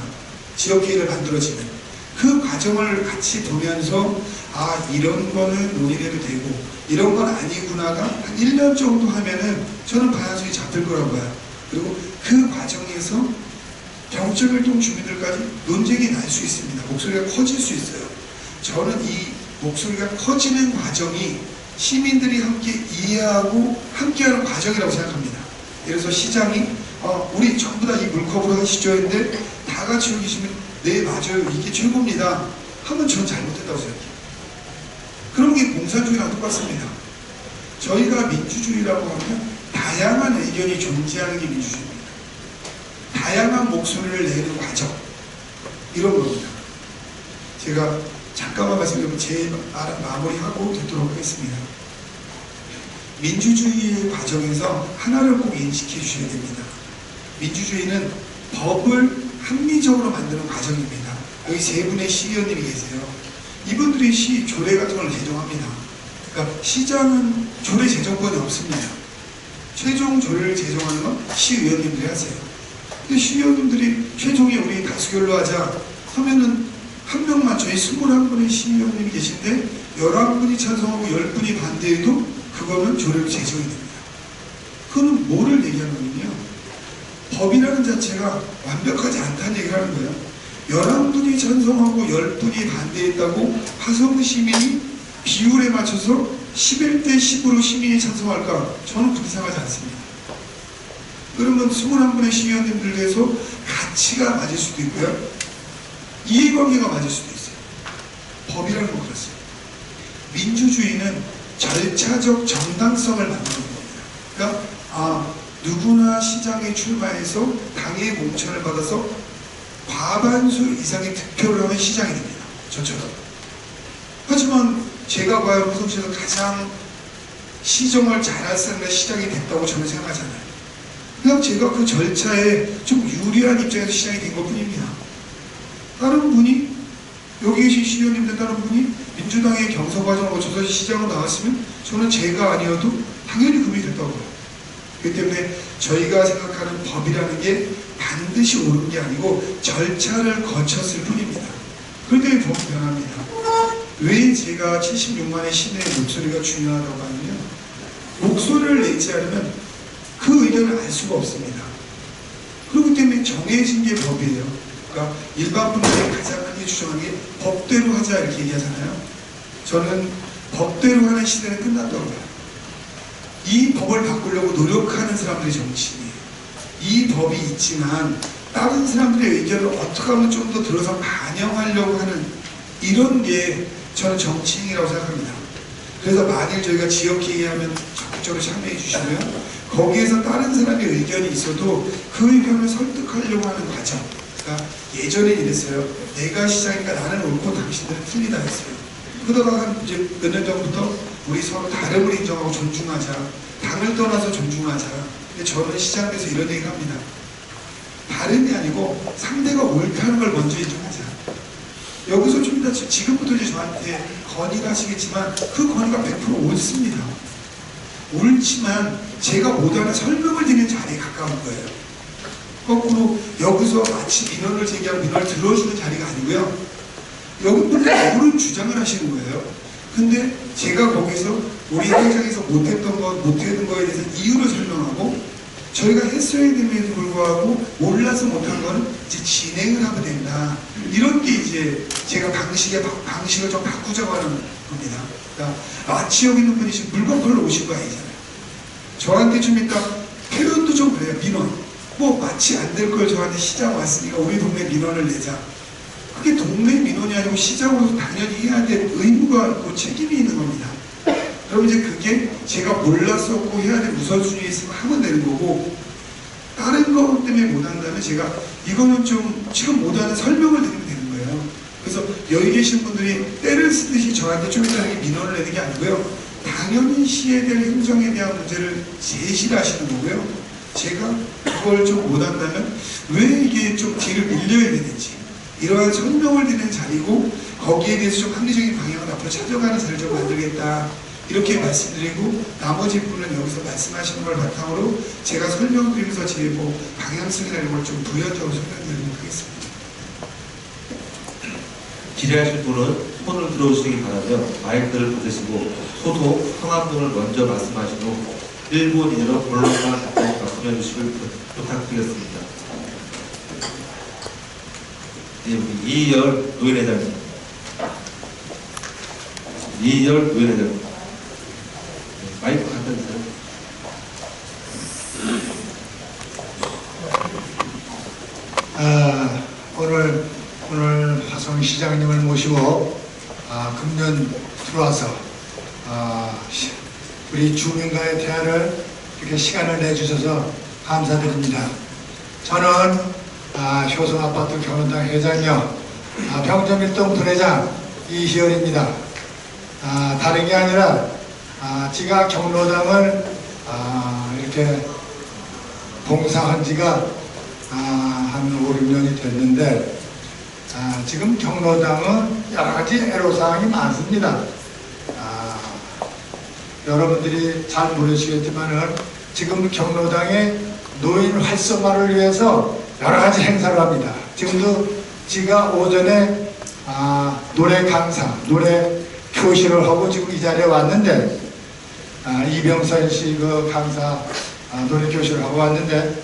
지역회의를 만들어지면 그 과정을 같이 보면서 이런 거는 논의를 해도 되고 이런 건 아니구나가 한 1년 정도 하면은 저는 방향성이 잡힐 거라고 봐요. 그리고 그 과정에서 병점일동 주민들까지 논쟁이 날 수 있습니다. 목소리가 커질 수 있어요. 저는 이 목소리가 커지는 과정이 시민들이 함께 이해하고 함께하는 과정이라고 생각합니다. 예를 들어서 시장이 우리 전부 다 이 물컵으로 하시죠 했는데, 다 같이 여기 계시면 네 맞아요, 이게 최고입니다 하면 전 잘못했다고 생각해요. 그런 게 공산주의랑 똑같습니다. 저희가 민주주의라고 하면 다양한 의견이 존재하는 게 민주주의입니다. 다양한 목소리를 내는 과정, 이런 겁니다. 제가 잠깐만 말씀드리면 제 말은 마무리하고 듣도록 하겠습니다. 민주주의의 과정에서 하나를 꼭 인식해 주셔야 됩니다. 민주주의는 법을 합리적으로 만드는 과정입니다. 여기 3분의 시의원님이 계세요. 이분들이 조례 같은 걸 제정합니다. 그러니까 시장은 조례 제정권이 없습니다. 최종 조례를 제정하는 건 시의원님들이 하세요. 근데 시의원님들이 최종에 우리 다수결로 하자 하면은 한 명만, 저희 21분의 시의원님이 계신데 11분이 찬성하고 10분이 반대해도 그거는 조례로 제정이 됩니다. 그거는 뭐를 얘기하는 거냐면, 법이라는 자체가 완벽하지 않다는 얘기를 하는 거예요. 11분이 찬성하고 10분이 반대했다고 화성시민이 비율에 맞춰서 11대 10으로 시민이 찬성할까? 저는 그렇게 생각하지 않습니다. 그러면 21분의 시의원님들 대해서 가치가 맞을 수도 있고요, 이해관계가 맞을 수도 있어요. 법이라는 건 그렇습니다. 민주주의는 절차적 정당성을 만드는 겁니다. 그러니까 누구나 시장에 출마해서 당의 공천을 받아서 과반수 이상의 득표를 하면 시장이 됩니다. 저처럼. 하지만 제가 과연 화성시에서 가장 시정을 잘할 사람이 시장이 됐다고 저는 생각하잖아요. 그냥 제가 그 절차에 좀 유리한 입장에서 시장이 된 것 뿐입니다. 다른 분이 여기 계신 시의원님들 다른 분이 민주당의 경선 과정을 거쳐서 시장으로 나왔으면 저는 제가 아니어도 당연히 금이 됐다고 봐요. 그렇기 때문에 저희가 생각하는 법이라는 게 반드시 옳은 게 아니고 절차를 거쳤을 뿐입니다. 그런데 왜 법이 변합니다. 왜 제가 76만의 시민의 목소리가 중요하다고 하냐면 목소리를 내지 않으면 그 의견을 알 수가 없습니다. 그렇기 때문에 정해진 게 법이에요. 그러니까 일반 분들이 가장 크게 주장하는 게 법대로 하자 이렇게 얘기하잖아요. 저는 법대로 하는 시대는 끝났다고 봐요. 이 법을 바꾸려고 노력하는 사람들이 정치인이에요. 이 법이 있지만 다른 사람들의 의견을 어떻게 하면 좀 더 들어서 반영하려고 하는 이런 게 저는 정치인이라고 생각합니다. 그래서 만일 저희가 지역회의하면 적극적으로 참여해 주시면 거기에서 다른 사람의 의견이 있어도 그 의견을 설득하려고 하는 과정. 그러니까 예전에 이랬어요. 내가 시장이니까 나는 옳고 당신들은 틀리다 했어요. 그러다가 한 이제 몇 년 전부터 우리 서로 다름을 인정하고 존중하자. 당을 떠나서 존중하자. 근데 저는 시장에서 이런 얘기를 합니다. 다름이 아니고 상대가 옳다는 걸 먼저 인정하자. 여기서 좀 이따 지금부터 이제 저한테 건의를 하시겠지만 그 건의가 100% 옳습니다. 옳지만 제가 못하는 설명을 드리는 자리에 가까운 거예요. 거꾸로 여기서 마치 민원을 제기하고 민원을 들어주는 자리가 아니고요. 여러분들이 옳은 주장을 하시는 거예요. 근데 제가 거기서 우리 현장에서 못했던 거에 대해서 이유를 설명하고 저희가 했어야 됨에도 불구하고 몰라서 못한 거는 이제 진행을 하면 된다. 이런 게 이제 제가 방식을 좀 바꾸자고 하는 겁니다. 그러니까 마치 여기 있는 분이 지금 물건 걸러 오신 거 아니잖아요. 저한테 좀 이따 표현도 좀 그래요. 민원. 뭐 마치 안 될 걸 저한테 시장 왔으니까 우리 동네 민원을 내자. 그게 동네 민원이 아니고 시장으로서 당연히 해야 될 의무가 있고 책임이 있는 겁니다. 그럼 이제 그게 제가 몰랐었고 해야 될 우선순위에 있으면 하면 되는 거고 다른 것 때문에 못한다면 제가 이거는 좀 지금 못하는 설명을 드리면 되는 거예요. 그래서 여기 계신 분들이 때를 쓰듯이 저한테 좀 이따 민원을 내는 게 아니고요. 당연히 시에 대한 행정에 대한 문제를 제시를 하시는 거고요. 제가 그걸 좀 못한다면 왜 이게 좀 뒤를 밀려야 되는지 이러한 설명을 드리는 자리고 거기에 대해서 좀 합리적인 방향을 앞으로 찾아가는 자리를 좀 만들겠다. 이렇게 말씀드리고 나머지 분은 여기서 말씀하시는 걸 바탕으로 제가 설명드리면서 제 뭐 방향성이나 이런 걸 좀 부연적으로 설명드리도록 하겠습니다. 기대하실 분은 손을 들어주시기 바라며 마이크를 받으시고 소속, 성함 등을 먼저 말씀하신 후 1분 이내로 본론만 답변해 주시길 부탁드리겠습니다. 네, 우리 이희열 노인회장님. 이희열 노인회장님. 마이크 갖다 주세요. 오늘 화성시장님을 모시고 금년 들어와서 우리 주민과의 대화를 이렇게 시간을 내주셔서 감사드립니다. 저는 효성아파트 경원당 회장이요 병점일동 분회장 이희열입니다. 다른 게 아니라 제가 경로당을 이렇게 봉사한 지가 한 5, 6년이 됐는데 지금 경로당은 여러 가지 애로사항이 많습니다. 여러분들이 잘 모르시겠지만은 지금 경로당의 노인 활성화를 위해서 여러 가지 행사를 합니다. 지금도 제가 오전에 노래 강사, 노래 교실을 하고 지금 이 자리에 왔는데 이병선 씨 그 강사 노래 교실을 하고 왔는데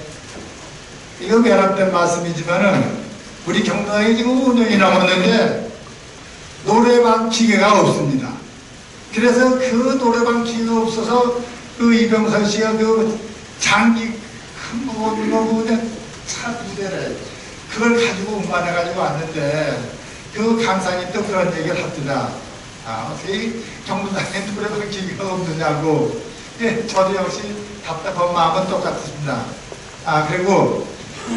이거 외람된 말씀이지만은 우리 경로당에 지금 5년이 남았는데 노래방 기계가 없습니다. 그래서 그 노래방 기계가 없어서 그 이병선 씨가 그 장기 큰 거 차 부대를 그걸 가지고 운반해가지고 왔는데 그 강사님도 그런 얘기를 합니다. 어떻게 경로당에 노래방 기계가 없느냐고. 저도 역시 답답한 마음은 똑같습니다. 그리고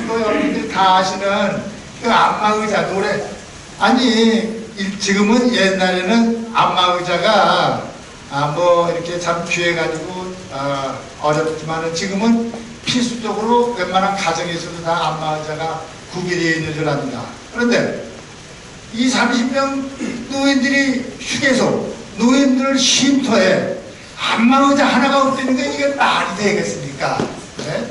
또 여러분들이 다 아시는 그 안마의자 노래 아니 지금은 옛날에는 안마의자가 뭐 이렇게 참 귀해가지고 어렵지만은 지금은 필수적으로 웬만한 가정에서도 다 안마의자가 구비되어 있는 줄 압니다. 그런데 이 30명 노인들이 휴게소, 노인들 쉼터에 안마의자 하나가 없다는 게 이게 말이 되겠습니까? 네?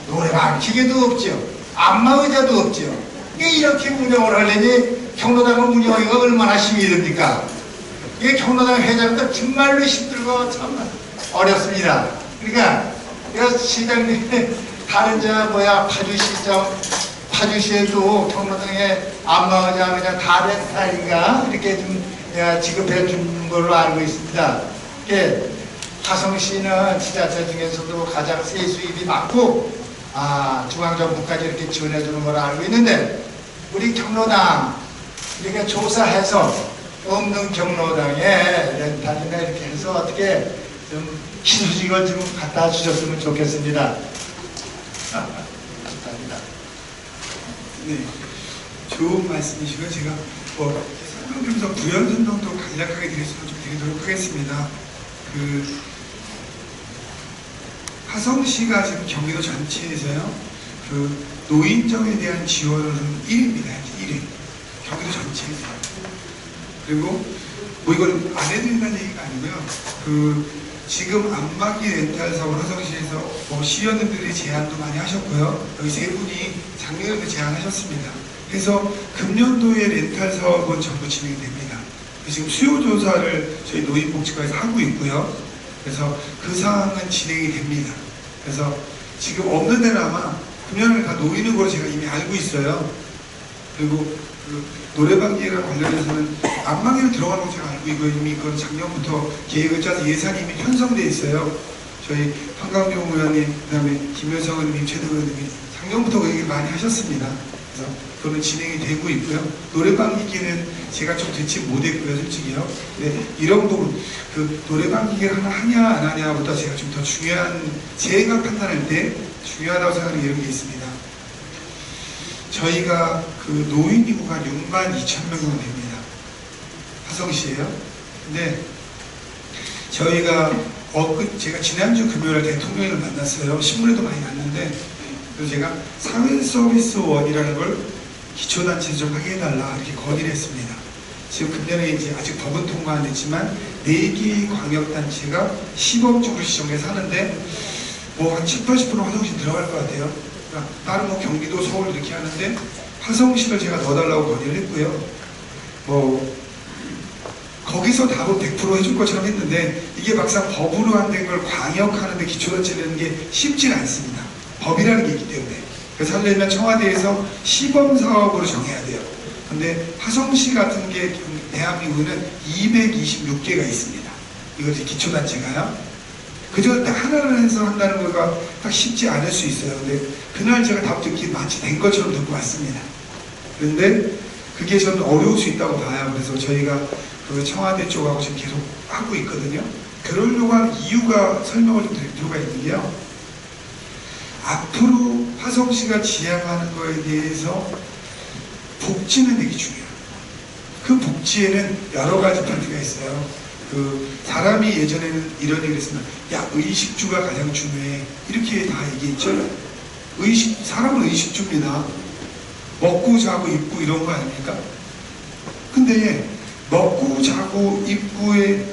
노래방 기계도 없죠. 안마의자도 없죠. 이렇게 운영을 하려니 경로당을 운영하기가 얼마나 힘이 듭니까? 이게 경로당 회장도 정말로 힘들고 참 어렵습니다. 그러니까 시장님 다른 파주시에도 경로당에 안마의자 그냥 다 렌탈인가 이렇게 좀 지급해 준 걸로 알고 있습니다. 화성시는 지자체 중에서도 가장 세수입이 많고 중앙정부까지 이렇게 지원해 주는 걸로 알고 있는데 우리 경로당 이렇게 조사해서 없는 경로당에 렌탈이나 이렇게 해서 어떻게 좀 희소식을 좀 갖다 주셨으면 좋겠습니다. 감사합니다. 네, 좋은 말씀이시고요. 제가 설명드리면서 부연 설명도 간략하게 드리도록 하겠습니다. 화성시가 지금 경기도 전체에서요, 노인정에 대한 지원은 1위입니다. 1위. 경기도 전체에서. 그리고 이건 안 해드린다는 얘기가 아니고요. 지금 안마기 렌탈 사업을 화성시에서 시의원님들이 제안도 많이 하셨고요. 여기 세 분이 작년에도 제안하셨습니다. 그래서 금년도에 렌탈 사업은 전부 진행이 됩니다. 지금 수요조사를 저희 노인복지과에서 하고 있고요. 그래서 그 사항은 진행이 됩니다. 그래서 지금 없는 데는 아마 금년에 다 놓이는 걸 제가 이미 알고 있어요. 그리고 노래방 기회랑 관련해서는 안마기로 들어가는 거 제가 알고 있고요. 이미 그건 작년부터 계획을 짜서 예산이 이미 편성되어 있어요. 저희 황강경 의원님, 그 다음에 김효성 의원님, 최덕 의원님이 작년부터 그 얘기를 많이 하셨습니다. 그래서 그거는 진행이 되고 있고요. 노래방 기기는 제가 좀 듣지 못했고요, 솔직히요. 근데 이런 부분, 노래방 기기를 하냐 안 하냐보다 제가 좀 더 중요한, 제가 판단할 때 중요하다고 생각하는 이런 게 있습니다. 저희가 노인 인구가 62,000명 정도 됩니다. 화성시에요. 근데 저희가 제가 지난주 금요일에 대통령을 만났어요. 신문에도 많이 났는데, 그래서 제가 사회서비스원이라는 걸 기초단체에서 좀 하게 해달라 이렇게 건의를 했습니다. 지금 금년에 이제 아직 법은 통과 안 됐지만 4개 광역단체가 시범적으로 지정해서 하는데 한 7, 80% 화성시 들어갈 것 같아요. 그러니까 다른 경기도, 서울 이렇게 하는데 화성시를 제가 넣어달라고 건의를 했고요. 거기서 답은 100% 해줄 것처럼 했는데 이게 막상 법으로 안 된 걸 광역하는데 기초단체 내는 게 쉽진 않습니다. 법이라는 게 있기 때문에. 그래서 하려면 청와대에서 시범사업으로 정해야 돼요. 근데 화성시 같은 게 대한민국에는 226개가 있습니다. 이것이 기초단체가요. 그저 딱 하나를 해서 한다는 거가 딱 쉽지 않을 수 있어요. 근데 그날 제가 답 듣기 마치 된 것처럼 듣고 왔습니다. 그런데 그게 저는 어려울 수 있다고 봐요. 그래서 저희가 청와대 쪽하고 지금 계속 하고 있거든요. 그러려고 한 이유가 설명을 좀 드릴 필요가 있는 게요. 앞으로 화성시가 지향하는 거에 대해서 복지는 되게 중요해요. 그 복지에는 여러 가지 파트가 있어요. 사람이 예전에는 이런 얘기를 했습니다. 야, 의식주가 가장 중요해. 이렇게 다 얘기했죠. 사람은 의식주입니다. 먹고 자고 입고 이런 거 아닙니까? 근데 먹고 자고 입고의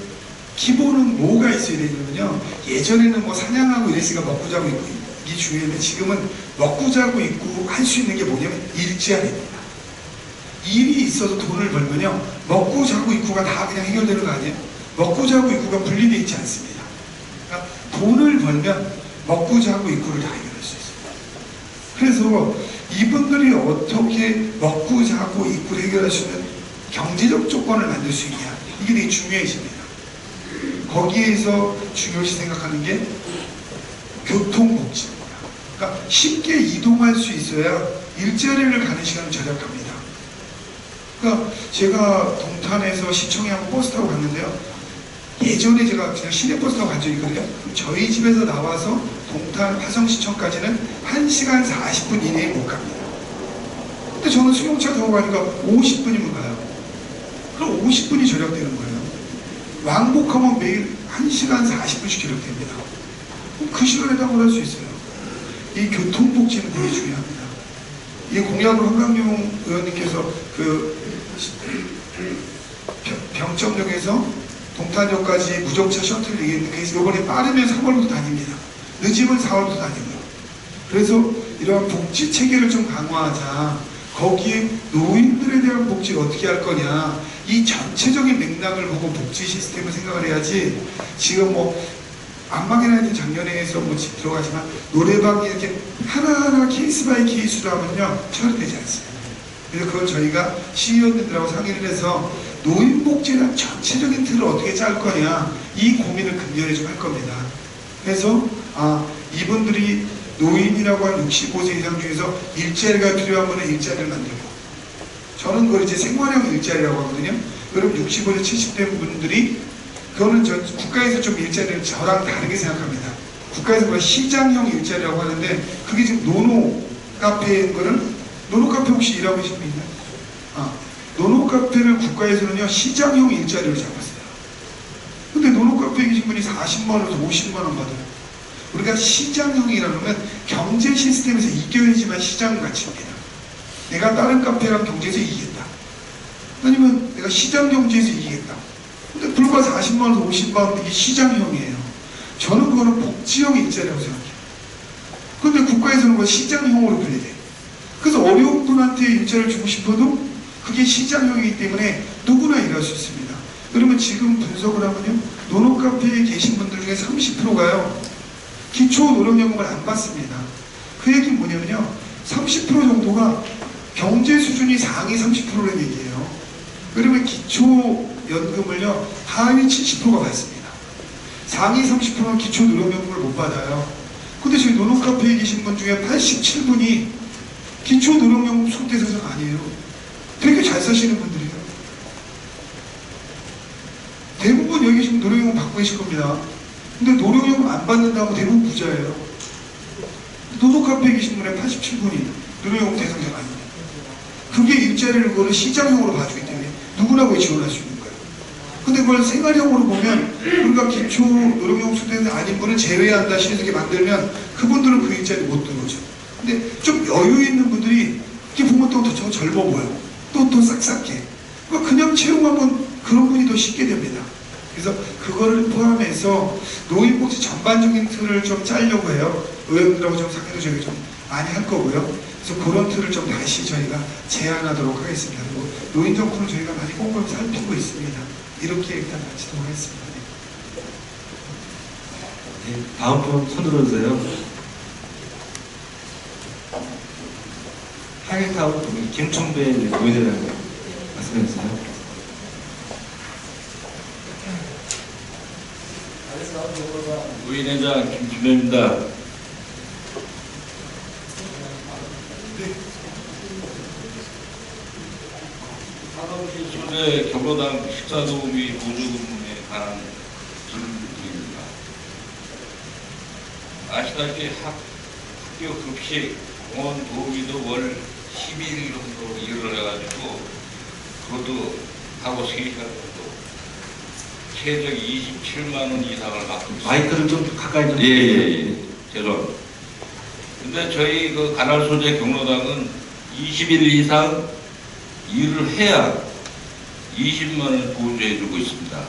기본은 뭐가 있어야 되냐면요. 예전에는 사냥하고 이랬으니까 먹고 자고 입고 이게 중요한데 지금은 먹고 자고 입고 할 수 있는 게 뭐냐면 일자리입니다. 일이 있어서 돈을 벌면요. 먹고 자고 입고가 다 그냥 해결되는 거 아니에요? 먹고 자고 입고가 분리되어 있지 않습니다. 그러니까 돈을 벌면 먹고 자고 입고를 다 해결할 수 있어요. 그래서 이분들이 어떻게 먹고 자고 입고를 해결할 수 있는 경제적 조건을 만들 수 있냐, 이게 되게 중요해집니다. 거기에서 중요시 생각하는 게 교통복지입니다. 그러니까 쉽게 이동할 수 있어야 일자리를 가는 시간을 절약합니다. 그러니까 제가 동탄에서 시청에 한번 버스 타고 갔는데요. 예전에 제가 그냥 시내버스 타고 간 적이 있거든요. 저희 집에서 나와서 동탄 화성시청까지는 1시간 40분 이내에 못 갑니다. 근데 저는 수용차 타고 가니까 50분이면 가요. 그럼 50분이 절약되는 거예요. 왕복하면 매일 1시간 40분씩 절약됩니다. 그럼 그 시간에 다 뭘 할 수 있어요. 이 교통복지는 되게 중요합니다. 이 공약으로 한강용 의원님께서 그 병점역에서 동탄역까지 무정차 셔틀 얘기했는데 그래서 이번에 빠르면 3월부터 다닙니다. 늦으면 4월부터 다니고요. 그래서 이러한 복지 체계를 좀 강화하자. 거기에 노인들에 대한 복지를 어떻게 할 거냐. 이 전체적인 맥락을 보고 복지 시스템을 생각을 해야지 지금 뭐 안방이라는 작년에서 뭐 들어가지만 노래방이 이렇게 하나하나 케이스 바이 케이스로 하면요 처리되지 않습니다. 그래서 그걸 저희가 시의원님들하고 상의를 해서 노인복지란 전체적인 틀을 어떻게 짤 거냐 이 고민을 금년에 좀 할 겁니다. 그래서 이분들이 노인이라고 한 65세 이상 중에서 일자리가 필요한 분은 일자리를 만들고 저는 그걸 이제 생활형 일자리라고 하거든요. 그럼 65세 70대 분들이 그거는 저 국가에서 좀 일자리를 저랑 다르게 생각합니다. 국가에서 그걸 시장형 일자리라고 하는데 그게 지금 노노 카페인 거는 노노 카페 혹시 일하고 계신 분 있나요? 노노 카페를 국가에서는요 시장형 일자리로 잡았어요. 근데 노노 카페에 계신 분이 40만 원에서 50만 원 받아요. 우리가 시장형이라면 경제 시스템에서 이겨야지만 시장 가치입니다. 내가 다른 카페랑 경제에서 이기겠다. 아니면 내가 시장 경제에서 이기겠다. 근데 불과 40만 원에서 50만 원 이게 시장형이에요. 저는 그거는 복지형 일자리라고 생각해요. 근데 국가에서는 그걸 시장형으로 그려야 돼요. 그래서 어려운 분한테 일자리를 주고 싶어도 그게 시장형이기 때문에 누구나 일할 수 있습니다. 그러면 지금 분석을 하면요. 노노카페에 계신 분들 중에 30%가요. 기초노령연금을 안 받습니다. 그 얘기는 뭐냐면요. 30% 정도가 경제 수준이 상위 30%라는 얘기예요. 그러면 기초연금을요. 하위 70%가 받습니다. 상위 30%는 기초노령연금을 못 받아요. 근데 저희 노노카페에 계신 분 중에 87분이 기초노령연금 수급대상자가 아니에요. 되게 잘 사시는 분들이에요. 대부분 여기 계신 노령연금 받고 계실 겁니다. 근데 노령연금 안 받는다고 대부분 부자예요. 노노카페에 계신 분의 87분이 노령연금 대상자가 아닙니다. 그게 일자리를 그거를 시장형으로 봐주기 때문에 누구나 거의 지원할 수 있는 거예요. 근데 그걸 생활형으로 보면 우리가 기초 노령연금 수급대상자 아닌 분을 제외한다 시스템을 만들면 그분들은 그 일자리 못 들어오죠. 근데 좀 여유 있는 분들이 이렇게 보면 또 더 젊어 보여. 또 싹싹해. 그러니까 그냥 채용하면 그런 분이 더 쉽게 됩니다. 그래서 그거를 포함해서 노인복지 전반적인 틀을 좀 짜려고 해요. 의원들하고 좀 상의도 저희가 좀 많이 할 거고요. 그래서 그런 틀을 좀 다시 저희가 제안하도록 하겠습니다. 그리고 노인 정권을 저희가 많이 꼼꼼히 살피고 있습니다. 이렇게 일단 마치도록 하겠습니다. 네, 다음 분 손 들어주세요. 하객타운 김총배 노인회라고 말씀해주세요. 노인회장 김준호입니다. 사동시 소재 경로당 식사도우미 보조근무에 관한 질문드립니다. 아시다시피 학교 급식 공원 도우미도 월 12일 정도 일을 해가지고 그것도 하고 3시간 정도 최저 27만 원 이상을 받고 있습니다. 마이크를 좀 가까이 좀. 예. 죄송합니다. 근데 저희 그 관할 소재 경로당은 20일 이상 일을 해야 20만 원을 보조해주고 있습니다.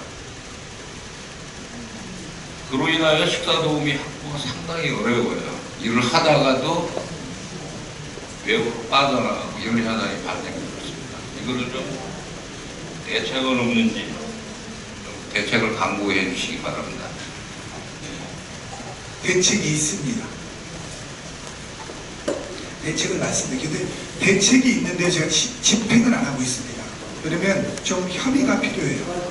그로 인하여 식사도우미 확보가 상당히 어려워요. 일을 하다가도 외부로 빠져나가고 이런 현상이 발생되고 있습니다. 이거를 좀 대책은 없는지 좀 대책을 강구해 주시기 바랍니다. 대책이 있습니다. 대책은 맞습니다. 근데 대책이 있는데 제가 집행을 안 하고 있습니다. 그러면 좀 협의가 필요해요.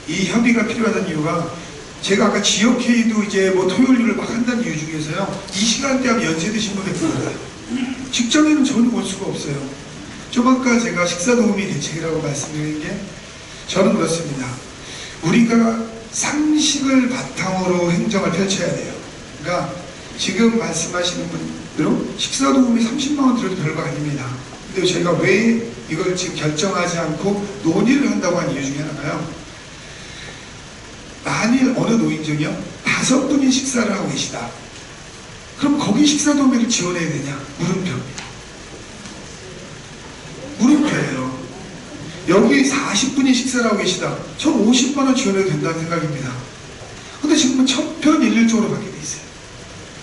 이 협의가 필요하다는 이유가 제가 아까 지역회의도 이제 뭐 토요일을 막 한다는 이유 중에서요. 이 시간대 하면 연세 드신 분들 들어가요. 직장에는 전혀 올 수가 없어요. 좀 아까 제가 식사도우미 대책이라고 말씀드린 게 저는 그렇습니다. 우리가 상식을 바탕으로 행정을 펼쳐야 돼요. 그러니까 지금 말씀하시는 분들은 식사도우미 30만 원 들어도 별거 아닙니다. 근데 저희가 왜 이걸 지금 결정하지 않고 논의를 한다고 한 이유 중에 하나가요. 만일 어느 노인정이요 5분이 식사를 하고 계시다. 그럼 거기 식사도우미를 지원해야 되냐? 물음표. 여기 40분이 식사를 하고 계시다. 전 50만 원 지원해도 된다는 생각입니다. 근데 지금은 천편일률적으로 받게 돼 있어요.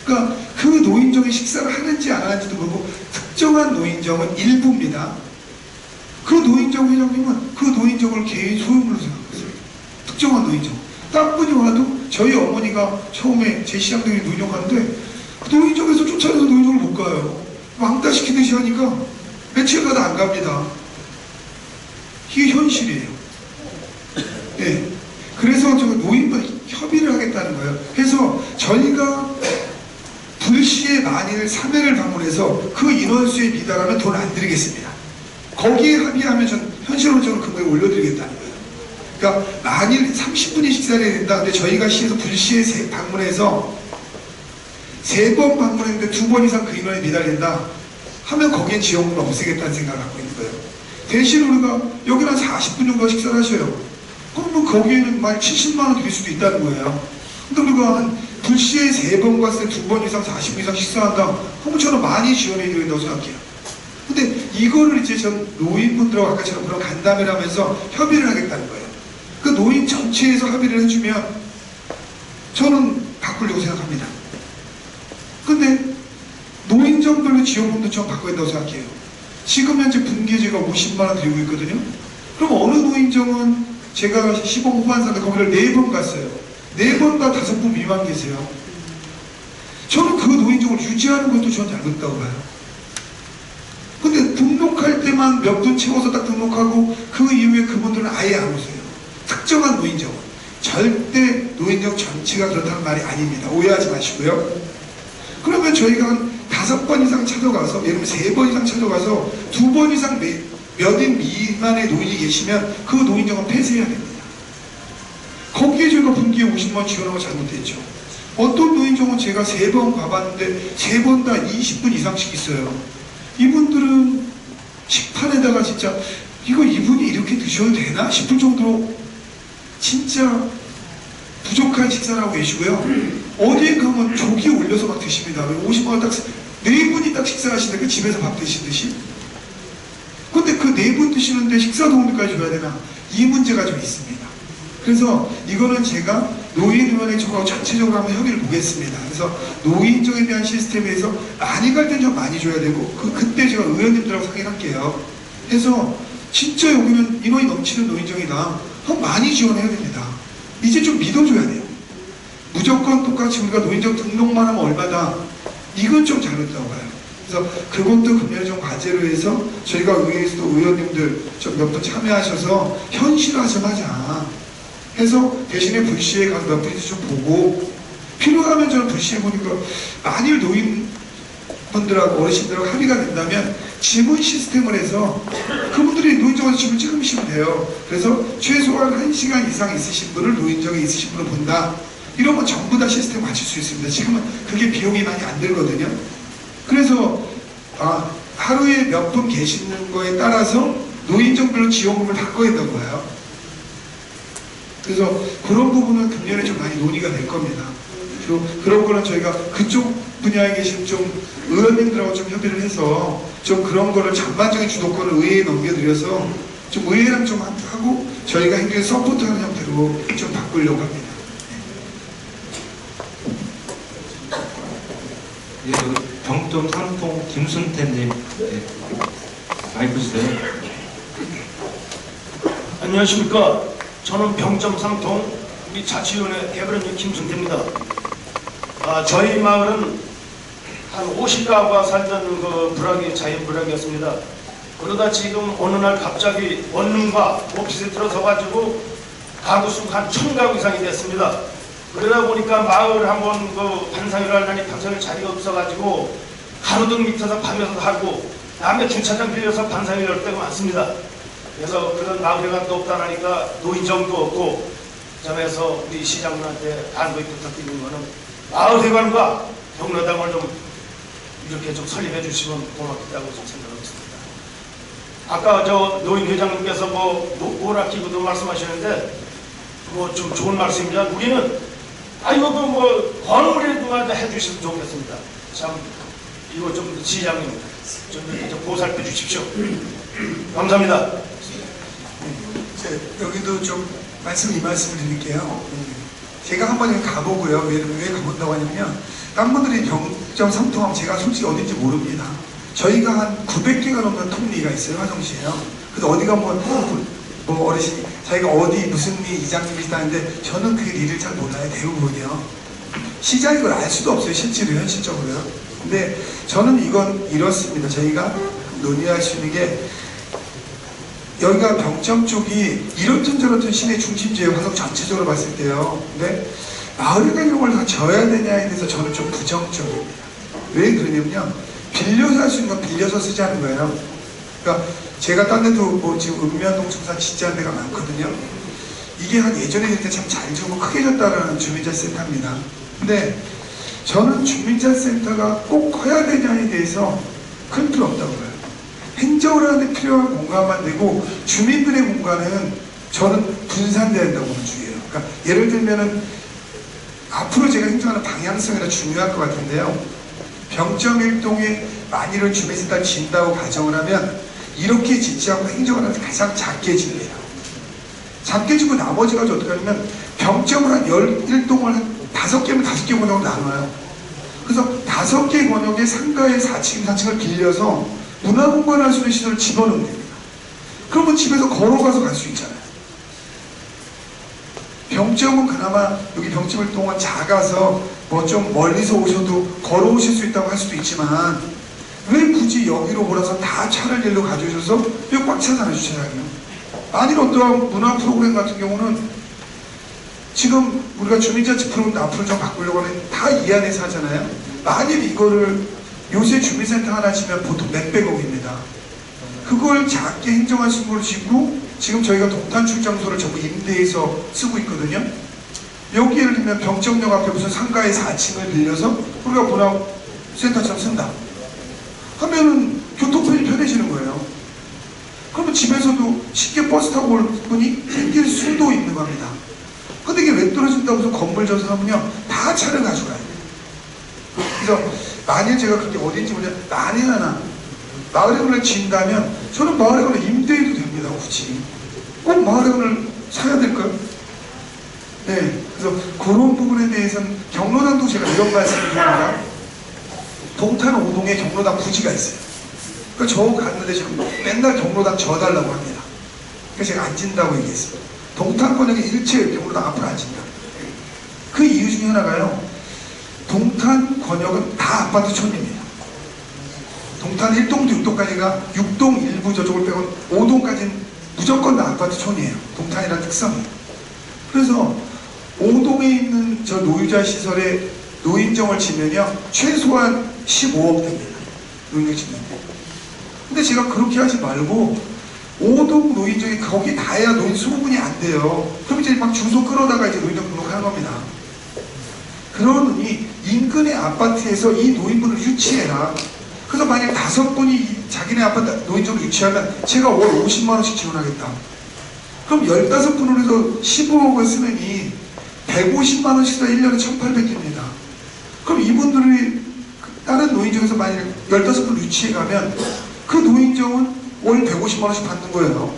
그러니까 그 노인정이 식사를 하는지 안 하는지도 모르고 특정한 노인정은 일부입니다. 그 노인정 회장님은 그 노인정을 개인 소유물로 생각했어요. 특정한 노인정. 딴 분이 와도 저희 어머니가 처음에 제 시장동에 노인정 가는데 그 노인정에서 쫓아내서 노인정을 못 가요. 왕따 시키듯이 하니까 며칠 가다 안 갑니다. 이게 현실이에요. 예. 그래서 저 노인과 협의를 하겠다는 거예요. 그래서 저희가 불시에 만일 3회를 방문해서 그 인원수에 미달하면 돈 안 드리겠습니다. 거기에 합의하면 전 현실적으로 금액을 올려드리겠다는 거예요. 그러니까 만일 30분이 식사를 해야 된다. 근데 저희가 시에서 불시에 방문해서 3번 방문했는데 2번 이상 그 인원에 미달된다 하면 거기에 지원금을 없애겠다는 생각을 갖고 있는 거예요. 대신 우리가 여기는 40분 정도 식사를 하셔요. 그러면 거기에는 만 70만 원 드릴 수도 있다는 거예요. 근데 우리가 한 불시에 3번 갔을 때 2번 이상 40분 이상 식사한다 하면 저는 많이 지원해 드려야 된다고 생각해요. 근데 이거를 이제 전 노인분들하고 아까처럼 그런 간담회를 하면서 협의를 하겠다는 거예요. 그 노인 전체에서 합의를 해주면 저는 바꾸려고 생각합니다. 근데 노인정별로 지원금도 좀 바꿔야 된다고 생각해요. 지금 현재 분기제가 50만 원 드리고 있거든요. 그럼 어느 노인정은 제가 15 후반사인데 거기를 4번 갔어요. 4번과 5분 미만 계세요. 저는 그 노인정을 유지하는 것도 저는 잘못다고 봐요. 근데 등록할 때만 몇 분 채워서 딱 등록하고 그 이후에 그분들은 아예 안 오세요. 특정한 노인정은. 절대 노인정 전체가 그렇다는 말이 아닙니다. 오해하지 마시고요. 그러면 저희가 한 5번 이상 찾아가서, 예를 들면 3번 이상 찾아가서 2번 이상 몇 인 미만의 노인이 계시면 그 노인정은 폐쇄해야 됩니다. 거기에 저희가 분기에 50만 원 지원하고 잘못했죠. 어떤 노인정은 제가 3번 가봤는데 3번 다 20분 이상씩 있어요. 이분들은 식판에다가 진짜 이분이 이렇게 드셔도 되나 싶을 정도로 진짜 부족한 식사를 하고 계시고요. 어디에 가면 조기 올려서 막 드십니다. 50만 원 딱 4분이 딱 식사하시는데 그 집에서 밥 드시듯이. 근데 그 4분 드시는데 식사 도우미까지 줘야 되나? 이 문제가 좀 있습니다. 그래서 이거는 제가 노인위원회 쪽하고 전체적으로 한번 협의를 보겠습니다. 그래서 노인정에 대한 시스템에서 많이 갈 땐 좀 많이 줘야 되고 그때 제가 의원님들하고 상의를 할게요. 해서 진짜 여기는 인원이 넘치는 노인정이다. 그럼 많이 지원해야 됩니다. 이제 좀 믿어줘야 돼요. 무조건 똑같이 우리가 노인정 등록만 하면 얼마다. 이건 좀 잘못됐다고 봐요. 그래서 그것도 금년에 좀 과제로 해서 저희가 의회에서도 의원님들 좀 몇 분 참여하셔서 현실화 좀 하자 해서 대신에 불시에 가서 몇 분인지 좀 보고 필요하면 저는 불시에 보니까 만일 노인분들하고 어르신들하고 합의가 된다면 지문 시스템을 해서 그분들이 노인정에서 지문 찍으시면 돼요. 그래서 최소한 1시간 이상 있으신 분을 노인정에 있으신 분을 본다. 이러면 전부 다 시스템 맞출 수 있습니다. 지금은 그게 비용이 많이 안 들거든요. 그래서 하루에 몇 분 계시는 거에 따라서 노인정별로 지원금을 바꿔야 된다고 봐요. 그래서 그런 부분은 금년에 좀 많이 논의가 될 겁니다. 그런 거는 저희가 그쪽 분야에 계신 좀 의원님들하고 좀 협의를 해서 좀 그런 거를 전반적인 주도권을 의회에 넘겨드려서 좀 의회랑 좀 하고 저희가 행정에 서포트하는 형태로 좀 바꾸려고 합니다. 예, 병점 3통 김순태님, 네. 마이크 주세요. 안녕하십니까. 저는 병점 3통 우리 자치위원회 대변인 김순태입니다. 저희 마을은 한 50가구가 살던 그 불악이 자연 불악이었습니다. 그러다 지금 어느 날 갑자기 원룸과 오피스에 들어서가지고 가구 수가 한 1000가구 이상이 됐습니다. 그러다 보니까 마을 한번 그 반상회를 하려니 반상회 자리가 없어가지고 가로등 밑에서 밤에서 하고 남의 주차장 빌려서 반상회를 열 때가 많습니다. 그래서 그런 마을회관도 없다 하니까 노인정도 없고 점에서 우리 시장님한테 간곡히 부탁드리는 거는 마을회관과 경로당을 좀 이렇게 좀 설립해 주시면 고맙겠다고 좀 생각하고 있습니다. 아까 저 노인 회장님께서 뭐 오락기구도 말씀하시는데 뭐 좀 좋은 말씀입니다. 우리는 이거 뭐 건물에도 해주시면 좋겠습니다. 참 이거 좀 시장님 좀 이렇게 좀 보살펴 주십시오. 감사합니다. 여기도 좀 이 말씀을 드릴게요. 제가 한번 여기 가보고요. 왜 가본다고 하냐면 딴 분들이 병점 상통하면 제가 솔직히 어딘지 모릅니다. 저희가 한 900개가 넘는 통리가 있어요. 화정시에요. 그래서 어디 가면 뭐 어르신이 자기가 어디 무슨 리 이장님이시다 하는데 저는 그 일을 잘 몰라요. 대부분이요. 시장이 걸 알 수도 없어요. 실제로 현실적으로요. 근데 저는 이건 이렇습니다. 저희가 논의할 수 있는 게 여기가 병점 쪽이 이렇든 저렇든 시내 중심지에 화성 전체적으로 봤을 때요. 근데 마을에 가는 걸 다 져야 되냐에 대해서 저는 좀 부정적입니다. 왜 그러냐면요. 빌려서 할 수 있는 건 빌려서 쓰자는 거예요. 그러니까 제가 딴 데도 뭐 지금 읍면동 청산 진짜 한 데가 많거든요. 이게 한 예전에 될 때 참 잘 지고 크게 졌다라는 주민자센터입니다. 근데 저는 주민자센터가 꼭 커야 되냐에 대해서 큰 필요 없다고 봐요. 행정을 하는데 필요한 공간만 되고 주민들의 공간은 저는 분산돼야 된다고 보는 주의예요. 그러니까 예를 들면은 앞으로 제가 행정하는 방향성이라 중요할 것 같은데요. 병점 1동에 만일을 주민센터 진다고 가정을 하면 이렇게 짓지 않고 행정을 하는데 가장 작게 집니다. 작게 지고 나머지 가지고 어떻게 하냐면 병점을 한 11동을 한 5개면 5개 권역으로 나눠요. 그래서 5개 권역에 상가의 4층, 4층을 빌려서 문화공간을 할 수 있는 시설을 집어넣으면 됩니다. 그러면 집에서 걸어가서 갈 수 있잖아요. 병점은 그나마 여기 병점 1동은 작아서 뭐 좀 멀리서 오셔도 걸어오실 수 있다고 할 수도 있지만 왜 굳이 여기로 몰아서 다 차를 일로 가져오셔서 여기 꽉 차잖아요. 주차장이요. 만일 어떠한 문화 프로그램 같은 경우는 지금 우리가 주민자치 프로그램 앞으로 좀 바꾸려고 하는 다 이 안에서 하잖아요. 만일 이거를 요새 주민센터 하나 지면 보통 몇백억입니다. 그걸 작게 행정할 수 있는 걸 짓고 지금 저희가 동탄 출장소를 전부 임대해서 쓰고 있거든요. 여기 예를 들면 병점역 앞에 무슨 상가의 4층을 빌려서 우리가 문화센터처럼 쓴다 하면은 교통편이 편해지는 거예요. 그러면 집에서도 쉽게 버스 타고 올 분이 생길 수도 있는 겁니다. 근데 이게 왜 떨어진다고 해서 건물 져서 하면요 다 차를 가져가야 돼요. 그래서 만일 제가 그렇게 어딘지 모르냐 만일 하나 마을회관을 지은다면 저는 마을회관을 임대해도 됩니다. 굳이 꼭 마을회관을 사야 될까요? 네, 그래서 그런 부분에 대해서는 경로당도 제가 이런 말씀을 드립니다. 동탄 5동에 경로당 부지가 있어요. 그러니까 저 갔는데 지금 맨날 경로당 져달라고 합니다. 그래서 제가 안 진다고 얘기했습니다. 동탄 권역에 일체 경로당 앞으로 안 진다. 그 이유 중에 하나가요. 동탄 권역은 다 아파트촌입니다. 동탄 1동부터 6동까지가 6동 일부 저쪽을 빼고는 5동까지는 무조건 다 아파트촌이에요. 동탄이라는 특성이. 그래서 5동에 있는 저 노유자 시설에 노인정을 지면요 최소한 15억 됩니다. 노인정 지면. 근데 제가 그렇게 하지 말고 5동 노인정이 거기 다 해야 노인 20분이 안 돼요. 그럼 이제 막 주소 끌어다가 이제 노인정 등록하는 겁니다. 그러니 인근의 아파트에서 이 노인분을 유치해라. 그래서 만약 5분이 자기네 아파트 노인정을 유치하면 제가 월 50만원씩 지원하겠다. 그럼 15분으로 해서 15억을 쓰면이 150만원씩 다 1년에 1,800개입니다. 그럼 이분들이 다른 노인정에서 만약 15분 유치해가면 그 노인정은 월 150만원씩 받는 거예요.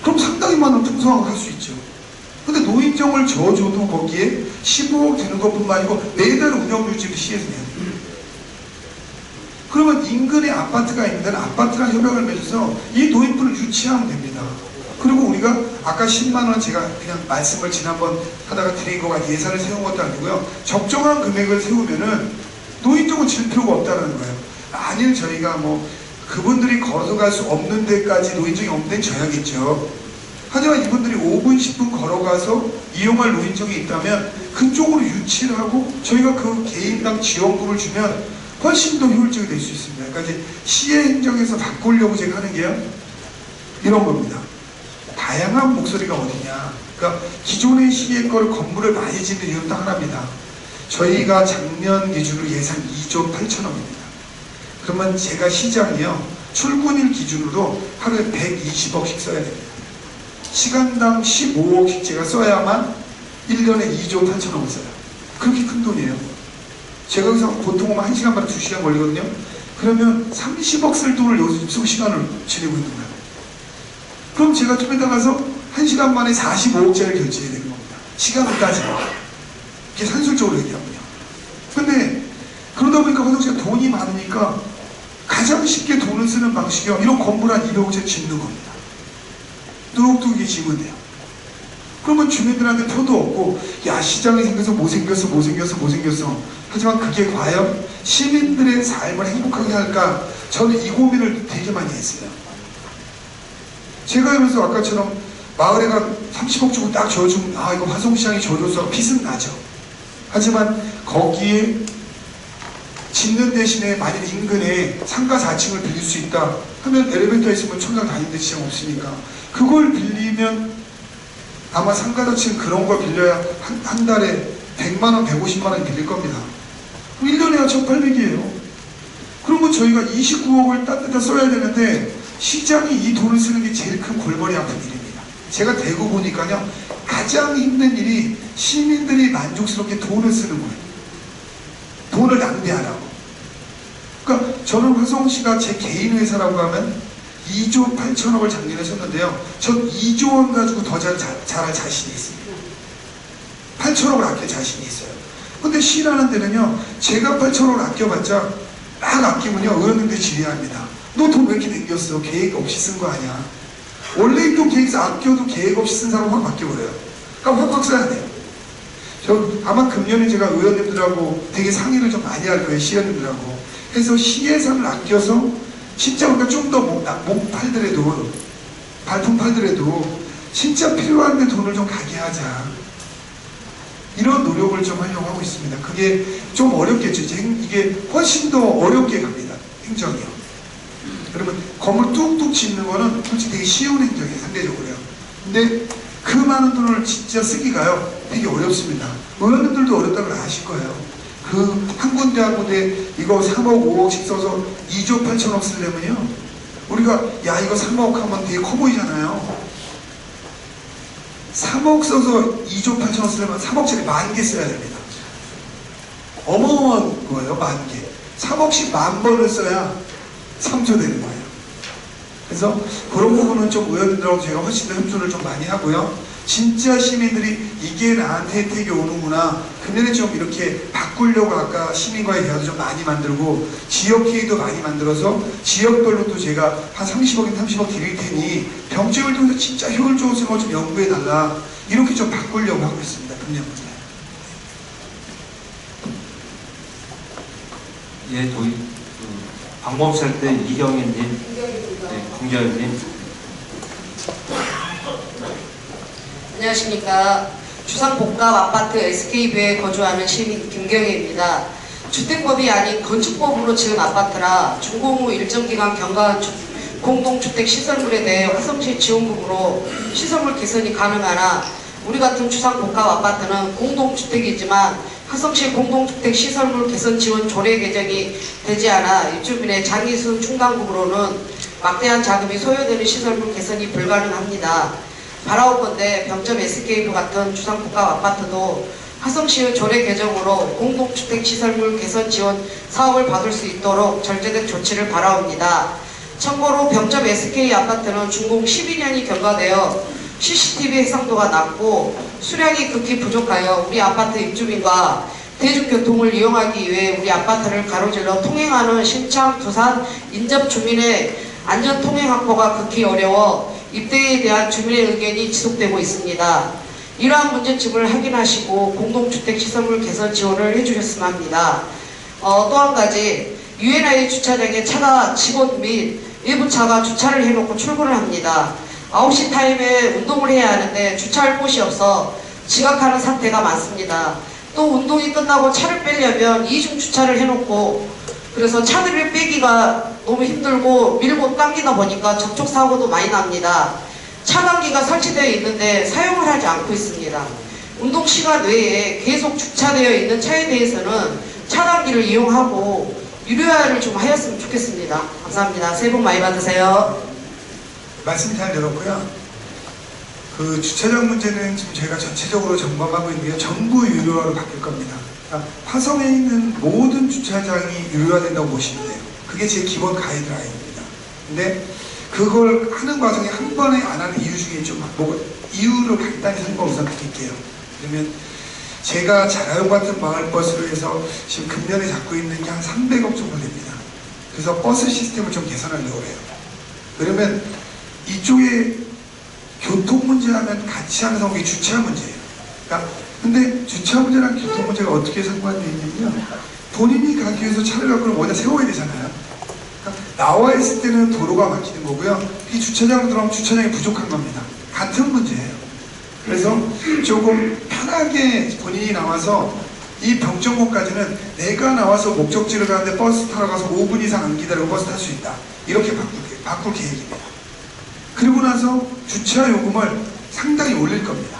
그럼 상당히 많은 풍성하게 할 수 있죠. 근데 노인정을 져줘도 거기에 15억 드는 것뿐만 아니고 매달 운영유지를 시에서 내야 돼요. 그러면 인근에 아파트가 있는 데는 아파트랑 협약을 맺어서 이 노인분을 유치하면 됩니다. 그리고 우리가 아까 10만원 제가 그냥 말씀을 지난번 하다가 드린 거가 예산을 세운 것도 아니고요. 적정한 금액을 세우면은 노인정은 질 필요가 없다는 거예요. 만일 저희가 뭐 그분들이 걸어갈 수 없는 데까지 노인정이 없는 데는 져야겠죠. 하지만 이분들이 5분, 10분 걸어가서 이용할 노인정이 있다면 그쪽으로 유치를 하고 저희가 그 개인당 지원금을 주면 훨씬 더 효율적이 될 수 있습니다. 그러니까 이제 시의 행정에서 바꾸려고 제가 하는 게요. 이런 겁니다. 다양한 목소리가 어디냐. 그러니까 기존의 시의 거를 건물을 많이 짓는 이유는 딱 하나입니다. 저희가 작년 기준으로 예산 2조 8천억입니다. 그러면 제가 시장이요. 출근일 기준으로 하루에 120억씩 써야 됩니다. 시간당 15억씩 제가 써야만 1년에 2조 8천억을 써요. 그렇게 큰 돈이에요. 제가 여기서 보통 오면 1시간 반에 2시간 걸리거든요. 그러면 30억 쓸 돈을 여기서 쓰고 시간을 지내고 있는 거예요. 그럼 제가 좀 이따 가서 1시간 만에 45억짜리 결제해야 되는 겁니다. 시간을 따지면. 이게 산술적으로 얘기하면요. 근데 그러다 보니까 화성시가 돈이 많으니까 가장 쉽게 돈을 쓰는 방식이요. 이런 건물 한 200억짜리 짓는 겁니다. 뚝뚝 이게 지면 돼요. 그러면 주민들한테 표도 없고 야 시장이 생겨서 못생겼어. 하지만 그게 과연 시민들의 삶을 행복하게 할까? 저는 이 고민을 되게 많이 했어요. 제가 그래서 아까처럼 마을에가 30억 주고 딱 줘주면 아 이거 화성시장이 줘줘서 빚은 나죠. 하지만 거기에 짓는 대신에 만약 인근에 상가 4층을 빌릴 수 있다 하면 엘리베이터 있으면 천장 다니는데 지장 없으니까 그걸 빌리면 아마 상가 4층 그런 걸 빌려야 한 달에 100만원, 150만원 빌릴 겁니다. 그럼 1년에 1,800이에요. 그러면 저희가 29억을 따뜻하게 써야 되는데 시장이 이 돈을 쓰는 게 제일 큰 골머리 아픈 일입니다. 제가 대구 보니까요 가장 힘든 일이 시민들이 만족스럽게 돈을 쓰는 거예요. 돈을 낭비하라고. 그러니까 저는 화성시가 제 개인 회사라고 하면 2조 8천억을 작년에 썼는데요. 전 2조 원 가지고 더 잘할 자신이 있습니다. 8천억을 아낄 자신이 있어요. 근데 시라는 데는요 제가 8천억을 아껴봤자 막 아끼면요 의원님들이 질의합니다. 너 돈 왜 이렇게 남겼어? 계획 없이 쓴 거 아니야? 원래 또 계획서 아껴도 계획 없이 쓴 사람 확 바뀌어버려요. 그러니까 확 써야 돼요. 저 아마 금년에 제가 의원님들하고 되게 상의를 좀 많이 할 거예요. 시의원님들하고. 그래서 시 예산을 아껴서 진짜 우리가 좀 더 몸 팔더라도 발품 팔더라도 진짜 필요한데 돈을 좀 가게 하자. 이런 노력을 좀 하려고 하고 있습니다. 그게 좀 어렵겠죠. 이게 훨씬 더 어렵게 갑니다. 행정이요. 그러면 건물 뚝뚝 짓는 거는 솔직히 되게 쉬운 행정이에요. 상대적으로요. 근데 그 많은 돈을 진짜 쓰기가요 되게 어렵습니다. 의원님들도 어렵다고 아실 거예요. 그 한 군데 한 군데 이거 3억 5억씩 써서 2조 8천억 쓰려면요 우리가 야 이거 3억 하면 되게 커 보이잖아요. 3억 써서 2조 8천억 쓰려면 3억짜리 10,000개 써야 됩니다. 어마어마한 거예요. 10,000개. 3억씩 10,000번을 써야 3조 되는 거예요. 그래서 그런 부분은 좀 의원들하고 제가 훨씬 더 협조를 좀 많이 하고요. 진짜 시민들이 이게 나한테 혜택이 오는구나. 금년에 좀 이렇게 바꾸려고 아까 시민과의 대화도 좀 많이 만들고 지역회의도 많이 만들어서 지역별로 또 제가 한 30억인 30억 드릴 테니 병증을 통해서 진짜 효율적으로 쓰는 걸 좀 연구해달라. 이렇게 좀 바꾸려고 하고 있습니다. 금년부터. 예, 저희 방법살 때 이경희님, 김경희님. 안녕하십니까. 주상복합 아파트 SK뷰에 거주하는 시민 김경희입니다. 주택법이 아닌 건축법으로 지은 아파트라 준공 후 일정 기간 경과한 공동주택 시설물에 대해 화성시 지원금으로 시설물 개선이 가능하나 우리 같은 주상복합 아파트는 공동주택이지만 화성시 공동주택 시설물 개선 지원 조례 개정이 되지 않아 입주민의 장기순 충당금으로는 막대한 자금이 소요되는 시설물 개선이 불가능합니다. 바라옵건대 병점 SK뷰 같은 주상복합 아파트도 화성시의 조례 개정으로 공동주택 시설물 개선 지원 사업을 받을 수 있도록 절제된 조치를 바라옵니다. 참고로 병점 SK 아파트는 준공 12년이 경과되어 CCTV 해상도가 낮고 수량이 극히 부족하여 우리 아파트 입주민과 대중교통을 이용하기 위해 우리 아파트를 가로질러 통행하는 신창, 두산, 인접 주민의 안전 통행 확보가 극히 어려워 입대에 대한 주민의 의견이 지속되고 있습니다. 이러한 문제점을 확인하시고 공동주택 시설물 개선 지원을 해주셨으면 합니다. 또 한 가지 UNI 주차장에 차가 직원 및 일부 차가 주차를 해놓고 출근을 합니다. 9시 타임에 운동을 해야 하는데 주차할 곳이 없어 지각하는 사태가 많습니다. 또 운동이 끝나고 차를 빼려면 이중 주차를 해놓고 그래서 차들을 빼기가 너무 힘들고 밀고 당기다 보니까 접촉사고도 많이 납니다. 차단기가 설치되어 있는데 사용을 하지 않고 있습니다. 운동시간 외에 계속 주차되어 있는 차에 대해서는 차단기를 이용하고 유료화를 좀 하였으면 좋겠습니다. 감사합니다. 새해 복 많이 받으세요. 말씀 잘 들었고요. 그 주차장 문제는 지금 저희가 전체적으로 점검하고 있는데요. 전부 유료화로 바뀔 겁니다. 그러니까 화성에 있는 모든 주차장이 유료화된다고 보시면 돼요. 그게 제 기본 가이드라인입니다. 근데 그걸 하는 과정에 한 번에 안 하는 이유 중에 좀 이유를 간단히 설명 우선 드릴게요. 그러면 제가 자가용 같은 마을버스로 해서 지금 금년에 잡고 있는 게 한 300억 정도 됩니다. 그래서 버스 시스템을 좀 개선하려고 해요. 그러면 이쪽에 교통 문제 하면 같이 하는 성격이 주차 문제예요. 그러니까 근데 주차 문제랑 교통 문제가 어떻게 상관되어 있냐면요. 본인이 가기 위해서 차를 갖고 어디다 세워야 되잖아요. 그러니까 나와 있을 때는 도로가 막히는 거고요. 이 주차장으로 들어가면 주차장이 부족한 겁니다. 같은 문제예요. 그래서 조금 편하게 본인이 나와서 이 병정고까지는 내가 나와서 목적지를 가는데 버스 타러 가서 5분 이상 안 기다리고 버스 탈 수 있다. 이렇게 바꿀 계획입니다. 그리고 나서 주차 요금을 상당히 올릴 겁니다.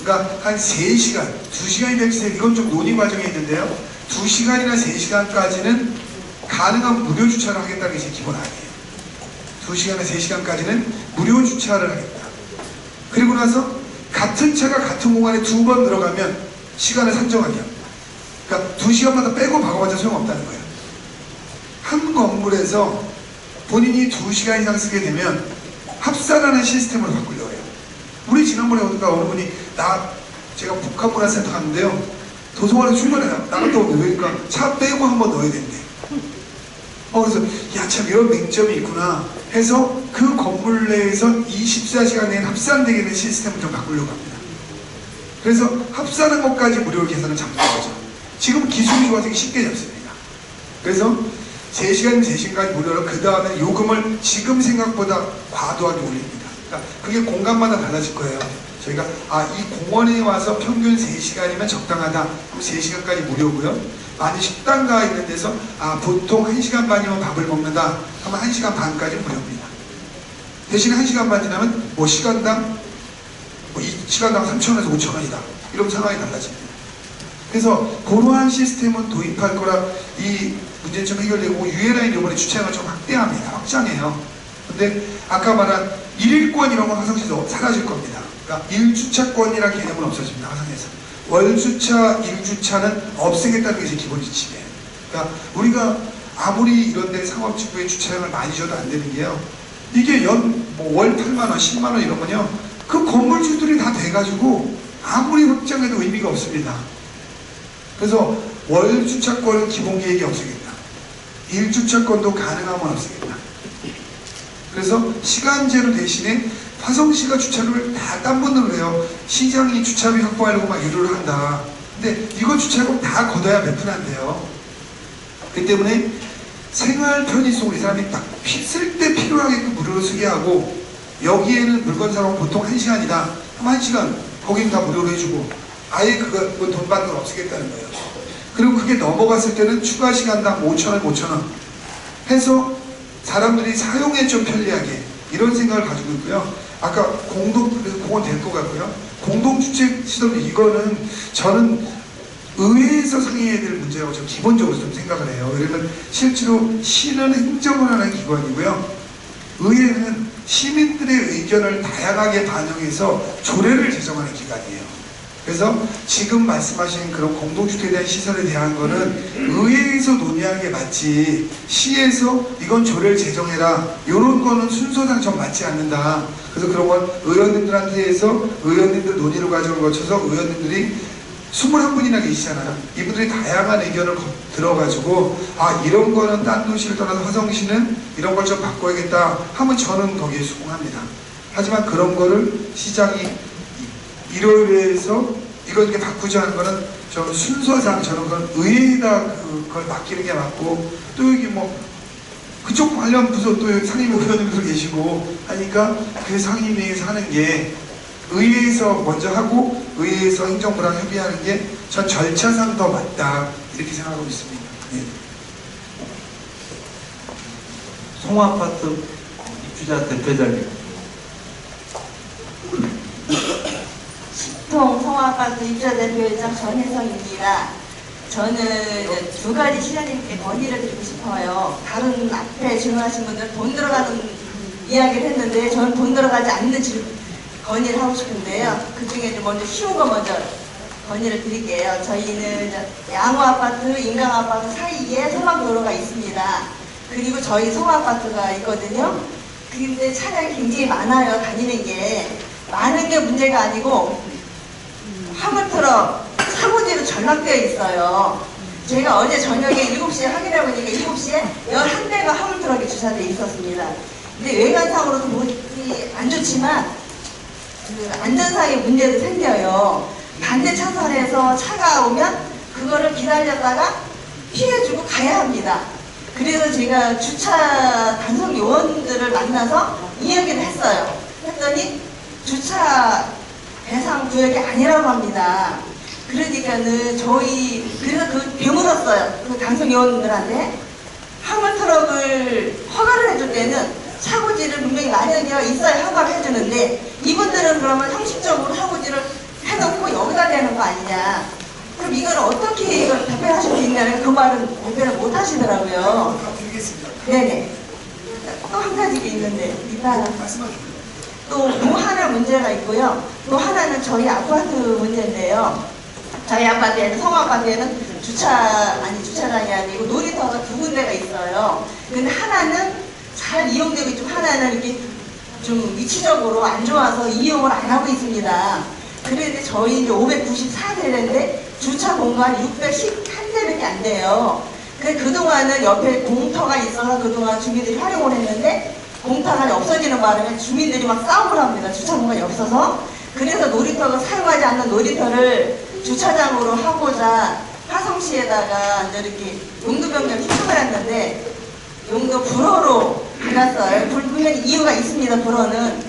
그러니까 한 3시간, 2시간이 될지 이건 좀 논의 과정에 있는데요. 2시간이나 3시간까지는 가능한 무료 주차를 하겠다는 게 제 기본 아니에요. 2시간이나 3시간까지는 무료 주차를 하겠다. 그리고 나서 같은 차가 같은 공간에 2번 들어가면 시간을 산정하게 합니다. 그러니까 2시간마다 빼고 박아봤자 소용없다는 거예요. 한 건물에서 본인이 2시간 이상 쓰게 되면 합산하는 시스템으로 바꾸려고 해요. 우리 지난번에 어느 분이 제가 복합문화센터 갔는데요. 도서관에 출근해 나갔다 오는데 그러니까 차 빼고 한번 넣어야 된대. 그래서 야 참 이런 맹점이 있구나 해서 그 건물 내에서 24시간 내에 합산되게 되는 시스템을 좀 바꾸려고 합니다. 그래서 합산한 것까지 무료로 계산을 잡는 거죠. 지금 기술이 좋아서 쉽게 잡습니다. 그래서 3시간, 3시간까지 무료로 그 다음에 요금을 지금 생각보다 과도하게 올립니다. 그러니까 그게 공간마다 달라질 거예요. 저희가 이 공원에 와서 평균 3시간이면 적당하다. 그럼 3시간까지 무료고요. 만약 식당 가 있는 데서 보통 1시간 반이면 밥을 먹는다 하면 1시간 반까지 무료입니다. 대신 1시간 반 지나면 시간당 3,000원에서 5,000원이다. 이런 상황이 달라집니다. 그래서 그러한 시스템은 도입할 거라 이 문제점 해결되고 ULI 이번에 주차장을 좀 확대합니다. 확장해요. 근데 아까 말한 1일권 이런 건 화성시에서 사라질 겁니다. 그러니까 1주차권이라는 개념은 없어집니다. 화성에서. 월주차, 1주차는 없애겠다는 게 제 기본 지침이에요. 그러니까 우리가 아무리 이런 데 상업지구에 주차장을 많이 줘도 안 되는 게요. 이게 월 8만원, 10만원 이런 건요. 그 건물주들이 다 돼가지고 아무리 확장해도 의미가 없습니다. 그래서 월주차권은 기본계획이 없애겠다. 1주차권도 가능하면 없애겠다. 그래서 시간제로 대신에 화성시가 주차료를 다 딴 분들로 해요. 시장이 주차비 확보하려고 막 유도를 한다. 근데 이거 주차료금 다 걷어야 몇 푼 안 돼요. 그렇기 때문에 생활 편의성 우리 사람이 딱 쓸 때 필요하게끔 무료로 쓰게 하고 여기에는 물건 사러 보통 1시간이다. 그럼 1시간 거기는 다 무료로 해주고 아예 그거 돈 받는 걸 없애겠다는 거예요. 그리고 그게 넘어갔을 때는 추가 시간당 5,000원, 5,000원 해서 사람들이 사용에 좀 편리하게 이런 생각을 가지고 있고요. 아까 공원 될 것 같고요. 공동주택시설 이거는 저는 의회에서 상의해야 될 문제라고 저는 기본적으로 좀 생각을 해요. 왜냐면 실제로 시는 행정을 하는 기관이고요. 의회는 시민들의 의견을 다양하게 반영해서 조례를 제정하는 기관이에요. 그래서 지금 말씀하신 그런 공동주택에 대한 시설에 대한 거는 의회에서 논의하는 게 맞지 시에서 이건 조례를 제정해라 이런 거는 순서상 좀 맞지 않는다. 그래서 그런 건 의원님들한테 해서 의원님들 논의를 과정을 거쳐서 의원님들이 21분이나 계시잖아요. 이분들이 다양한 의견을 들어가지고 이런 거는 딴 도시를 떠나서 화성시는 이런 걸 좀 바꿔야겠다 하면 저는 거기에 수긍합니다. 하지만 그런 거를 시장이 일요일에서 이거 이렇게 바꾸자 하는 거는 저는 순서상 저는 그건 의회에다 그걸 맡기는 게 맞고 또 여기 그쪽 관련 부서 또 상임 의원님들 계시고 하니까 그 상임위에서 하는 게 의회에서 먼저 하고 의회에서 행정부랑 협의하는 게 전 절차상 더 맞다 이렇게 생각하고 있습니다. 네. 송아파트 입주자 대표자님. 송아파트 입주자 대표이사 전혜성입니다. 저는 두 가지 시장님께 건의를 드리고 싶어요. 다른 앞에 질문하신 분들은 돈 들어가는 이야기를 했는데 저는 돈 들어가지 않는 건의를 하고 싶은데요. 그 중에 먼저 쉬운 거 먼저 건의를 드릴게요. 저희는 양호아파트, 인강아파트 사이에 소방도로가 있습니다. 그리고 저희 송아파트가 있거든요. 근데 차량이 굉장히 많아요. 다니는 게. 많은 게 문제가 아니고 화물트럭 차고지로 전락되어 있어요. 제가 어제 저녁에 7시에 확인해 보니까 7시에 11대가 화물트럭에 주차되어 있었습니다. 근데 외관상으로도 보기 안 좋지만 그 안전상의 문제도 생겨요. 반대 차선에서 차가 오면 그거를 기다렸다가 피해주고 가야 합니다. 그래서 제가 주차 단속 요원들을 만나서 이야기를 했어요. 했더니 주차 대상 구역이 아니라고 합니다. 그러니까는 그래서 그 배물었어요. 그 단속 요원들한테 화물트럭을 허가를 해줄 때는 차고지를 분명히 마련되어 있어야 허가를 해주는데 이분들은 그러면 형식적으로 차고지를 해놓고 여기다 대는 거 아니냐. 그럼 이걸 어떻게 이걸 답변하실 수 있냐면 그 말은 답변을 못 하시더라고요. 네네. 또 한 가지가 있는데 일단 또 하나 문제가 있고요. 또 하나는 저희 아파트 문제인데요. 저희 아파트에는 성아파트에는 주차장이 아니고 놀이터가 2군데가 있어요. 근데 하나는 잘 이용되고 있고 하나는 이렇게 좀 위치적으로 안 좋아서 이용을 안 하고 있습니다. 그런데 저희 이제 594세대인데 주차 공간이 611대밖에 안 돼요. 그동안은 옆에 공터가 있어서 그동안 주민들이 활용을 했는데 공터가 없어지는 바람에 주민들이 막 싸움을 합니다. 주차 공간이 없어서. 그래서 놀이터가 사용하지 않는 놀이터를 주차장으로 하고자 화성시에다가 이렇게 용도 변경 신청을 했는데 용도 불허로 받았어요. 분명히 이유가 있습니다. 불허는.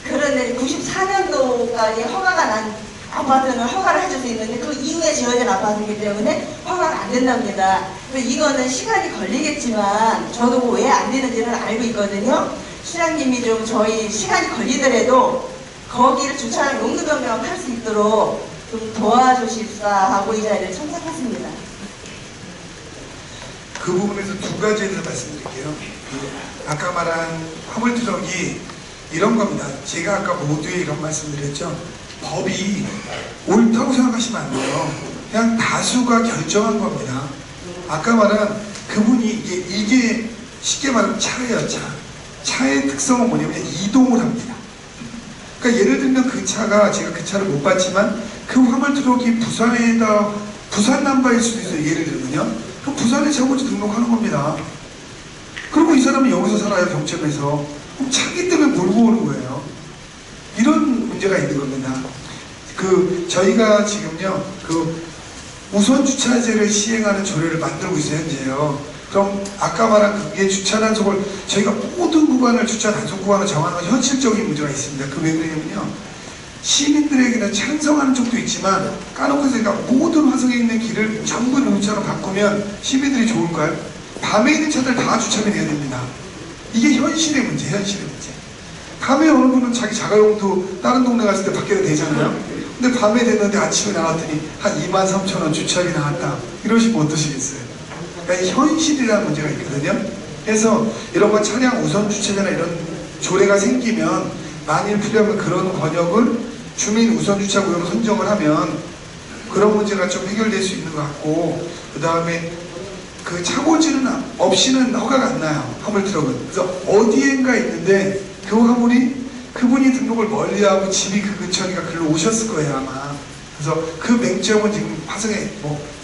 그런데 94년도까지 허가가 난 아파트는 허가를 해줄 수 있는데 그 이후에 지어진 아파트이기 때문에 허가가 안 된답니다. 그래서 이거는 시간이 걸리겠지만 저도 왜 안 되는지는 알고 있거든요. 시장님이 좀 저희 시간이 걸리더라도 거기를 주차장 용도 변경할 수 있도록 좀 도와주십사 하고 이 자리를 참석했습니다. 그 부분에서 2가지에서 말씀드릴게요. 아까 말한 화물트럭이 이런 겁니다. 제가 아까 모두에 이런 말씀드렸죠. 법이 옳다고 생각하시면 안 돼요. 그냥 다수가 결정한 겁니다. 아까 말한 그분이 이게 쉽게 말하면 차예요. 차의 특성은 뭐냐면 이동을 합니다. 그러니까 예를 들면 그 차가 제가 그 차를 못 봤지만 그 화물트럭이 부산 남바일 수도 있어요. 예를 들면요. 그럼 부산에 차고지 등록하는 겁니다. 그리고 이 사람은 여기서 살아요. 경천에서. 그럼 차기 때문에 몰고 오는 거예요. 이런 문제가 있는 겁니다. 저희가 지금요, 우선 주차제를 시행하는 조례를 만들고 있어요, 현재요. 그럼 아까 말한 그게 주차 단속을 저희가 모든 구간을 주차 단속 구간을 정하는 건 현실적인 문제가 있습니다. 그 왜 그러냐면요. 시민들에게는 찬성하는 쪽도 있지만 까놓고 저희가 모든 화성에 있는 길을 전부 노후차로 바꾸면 시민들이 좋을까요? 밤에 있는 차들 다 주차를 해야 됩니다. 이게 현실의 문제, 현실의 문제. 밤에 어느 분은 자기 자가용도 다른 동네 갔을 때 받게 되잖아요. 근데 밤에 됐는데 아침에 나왔더니 한 23,000원 주차비 나왔다. 이러시면 어떠시겠어요? 그러니까 현실이라는 문제가 있거든요. 그래서 이런 거 차량 우선 주차제나 이런 조례가 생기면 만일 필요하면 그런 권역을 주민 우선 주차 구역으로 선정을 하면 그런 문제가 좀 해결될 수 있는 것 같고, 그 다음에 그 차고지는 없이는 허가가 안 나요. 화물트럭은. 그래서 어디엔가 있는데 그 화물이 그분이 등록을 멀리하고 집이 그 근처니까 글로 오셨을 거예요 아마. 그래서 그 맹점은 지금 화성에